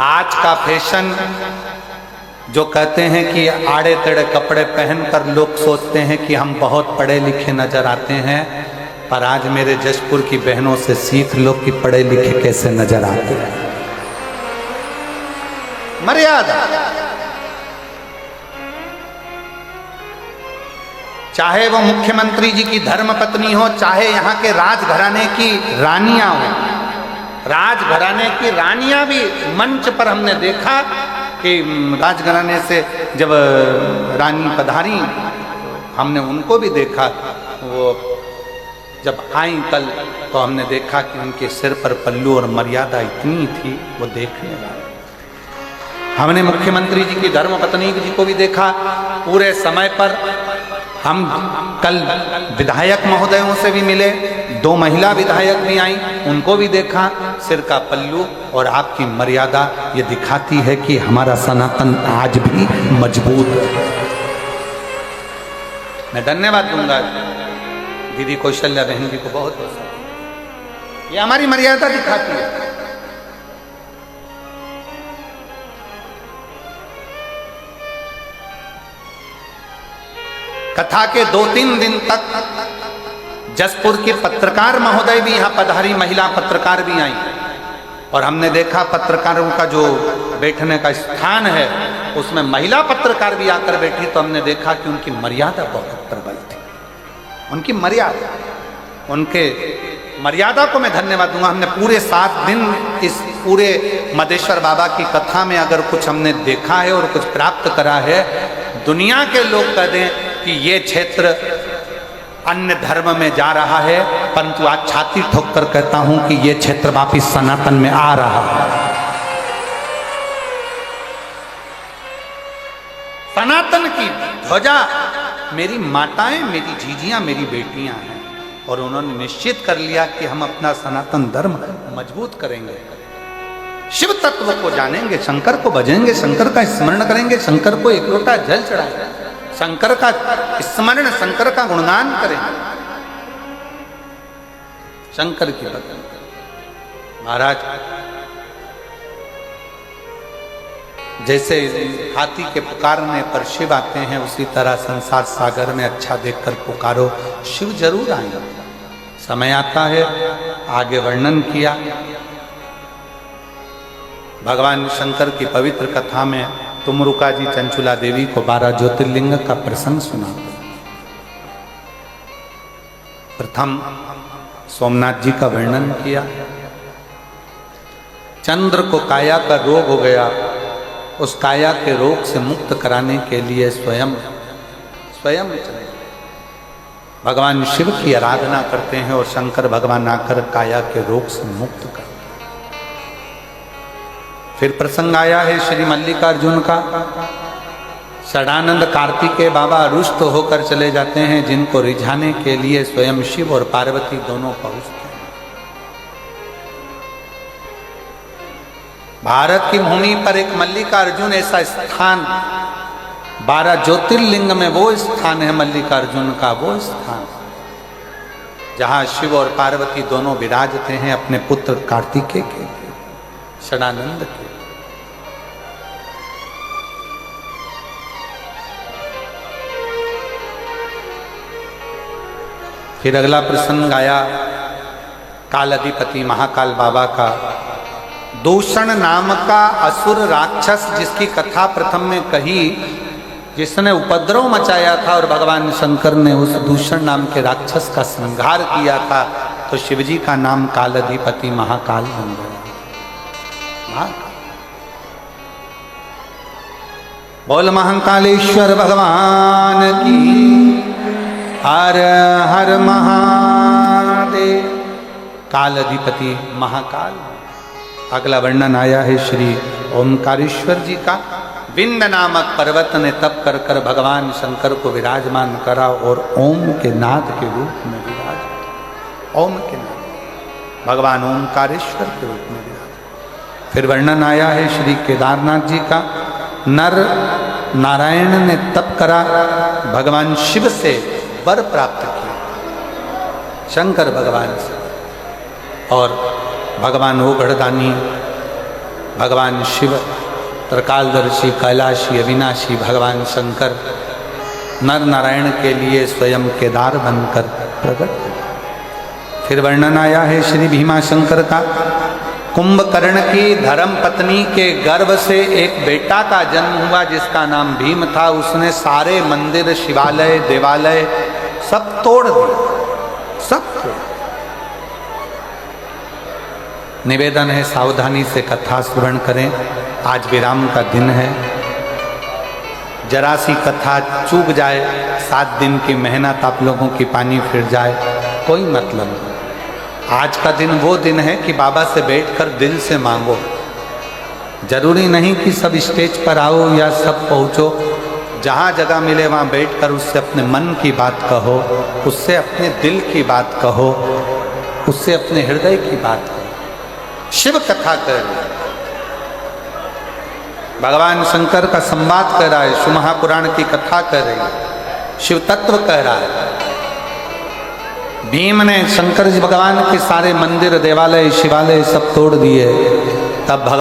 आज का फैशन जो कहते हैं कि आड़े टेढ़े कपड़े पहनकर लोग सोचते हैं कि हम बहुत पढ़े लिखे नजर आते हैं, पर आज मेरे जसपुर की बहनों से सीख लो कि पढ़े लिखे कैसे नजर आते हैं। मर्यादा, चाहे वो मुख्यमंत्री जी की धर्मपत्नी हो, चाहे यहाँ के राजघराने की रानियां हो, राजघराने की रानियां भी मंच पर हमने देखा कि राजघराने से जब रानी पधारी, हमने उनको भी देखा, वो जब आई कल तो हमने देखा कि उनके सिर पर पल्लू और मर्यादा इतनी थी, वो देखने वाले। हमने मुख्यमंत्री जी की धर्मपत्नी जी को भी देखा पूरे समय पर। हम कल विधायक महोदयों से भी मिले, 2 महिला विधायक भी आई, उनको भी देखा। सिर का पल्लू और आपकी मर्यादा ये दिखाती है कि हमारा सनातन आज भी मजबूत है। मैं धन्यवाद दूंगा दीदी कौशल्या बहन जी को, बहुत बहुत। ये हमारी मर्यादा दिखाती है। कथा के 2-3 दिन तक जसपुर की पत्रकार महोदय भी यहाँ पधारी, महिला पत्रकार भी आई, और हमने देखा पत्रकारों का जो बैठने का स्थान है उसमें महिला पत्रकार भी आकर बैठी, तो हमने देखा कि उनकी मर्यादा बहुत प्रबल थी। उनकी मर्यादा, उनके मर्यादा को मैं धन्यवाद दूंगा। हमने पूरे 7 दिन इस पूरे मदेश्वर बाबा की कथा में अगर कुछ हमने देखा है और कुछ प्राप्त करा है, दुनिया के लोग कह दें कि ये क्षेत्र अन्य धर्म में जा रहा है, परंतु आज छाती ठोक कर कहता हूं कि ये क्षेत्र वापिस सनातन में आ रहा है। सनातन की ध्वजा मेरी माताएं, मेरी जीजियां, मेरी बेटियां हैं, और उन्होंने निश्चित कर लिया कि हम अपना सनातन धर्म मजबूत करेंगे, शिव तत्व को जानेंगे, शंकर को भजेंगे, शंकर का स्मरण करेंगे, शंकर को एक लोटा जल चढ़ाएंगे, शंकर का स्मरण, शंकर का गुणगान करेंगे, शंकर की भक्ति। महाराज जैसे हाथी के पुकारने पर शिव आते हैं, उसी तरह संसार सागर में अच्छा देखकर पुकारो, शिव जरूर आएंगे। समय आता है, आगे वर्णन किया भगवान शंकर की पवित्र कथा में। तुमरुका जी चंचुला देवी को 12 ज्योतिर्लिंग का प्रसंग सुना। प्रथम सोमनाथ जी का वर्णन किया। चंद्र को काया का रोग हो गया, उस काया के रोग से मुक्त कराने के लिए स्वयं चले भगवान शिव की आराधना करते हैं, और शंकर भगवान आकर काया के रोग से मुक्त कर। फिर प्रसंग आया है श्री मल्लिकार्जुन का। षडानंद कार्तिकेय बाबा रुष्ट होकर चले जाते हैं, जिनको रिझाने के लिए स्वयं शिव और पार्वती दोनों पहुंचते हैं। भारत की भूमि पर एक मल्लिकार्जुन ऐसा स्थान, 12 ज्योतिर्लिंग में वो स्थान है मल्लिकार्जुन का, वो स्थान जहां शिव और पार्वती दोनों विराजते हैं अपने पुत्र कार्तिकेय के, षडानंद के। फिर अगला प्रसंग आया काल अधिपति महाकाल बाबा का। दूषण नाम का असुर राक्षस, जिसकी कथा प्रथम में कही, जिसने उपद्रव मचाया था, और भगवान शंकर ने उस दूषण नाम के राक्षस का संहार किया था, तो शिवजी का नाम काल अधिपति महाकाल बन गया। बोल महाकालेश्वर भगवान की हर हर महादेव। काल अधिपति महाकाल। अगला वर्णन आया है श्री ओमकारेश्वर जी का। विंध्य नामक पर्वत ने तप कर कर भगवान शंकर को विराजमान करा, और ओम के नाद के रूप में विराज, ओम के नाद भगवान ओमकारेश्वर के रूप में विराज। फिर वर्णन आया है श्री केदारनाथ जी का। नर नारायण ने तप करा, भगवान शिव से वर प्राप्त किया, शंकर भगवान से, और भगवान ओघड़दानी, भगवान शिव, त्रिकालदर्शी, कैलाशी, अविनाशी भगवान शंकर नर नारायण के लिए स्वयं केदार बनकर प्रकट। फिर वर्णन आया है श्री भीमाशंकर का। कुंभकर्ण की धर्म पत्नी के गर्भ से एक बेटा का जन्म हुआ, जिसका नाम भीम था। उसने सारे मंदिर, शिवालय, देवालय सब तोड़ दिए, सब तोड़। निवेदन है सावधानी से कथा श्रवण करें। आज विराम का दिन है, जरा सी कथा चूक जाए, 7 दिन की मेहनत आप लोगों की पानी फिर जाए, कोई मतलब नहीं। आज का दिन वो दिन है कि बाबा से बैठकर दिल से मांगो। जरूरी नहीं कि सब स्टेज पर आओ या सब पहुँचो, जहाँ जगह मिले वहाँ बैठकर उससे अपने मन की बात कहो, उससे अपने दिल की बात कहो, उससे अपने हृदय की बात कहो। शिव कथा कर, भगवान शंकर का संवाद कर रहा है, शिव महापुराण की कथा कर रही है, शिव तत्व कह रहा है। भीम ने शंकर जी भगवान के सारे मंदिर, देवालय, शिवालय सब तोड़ दिए, तब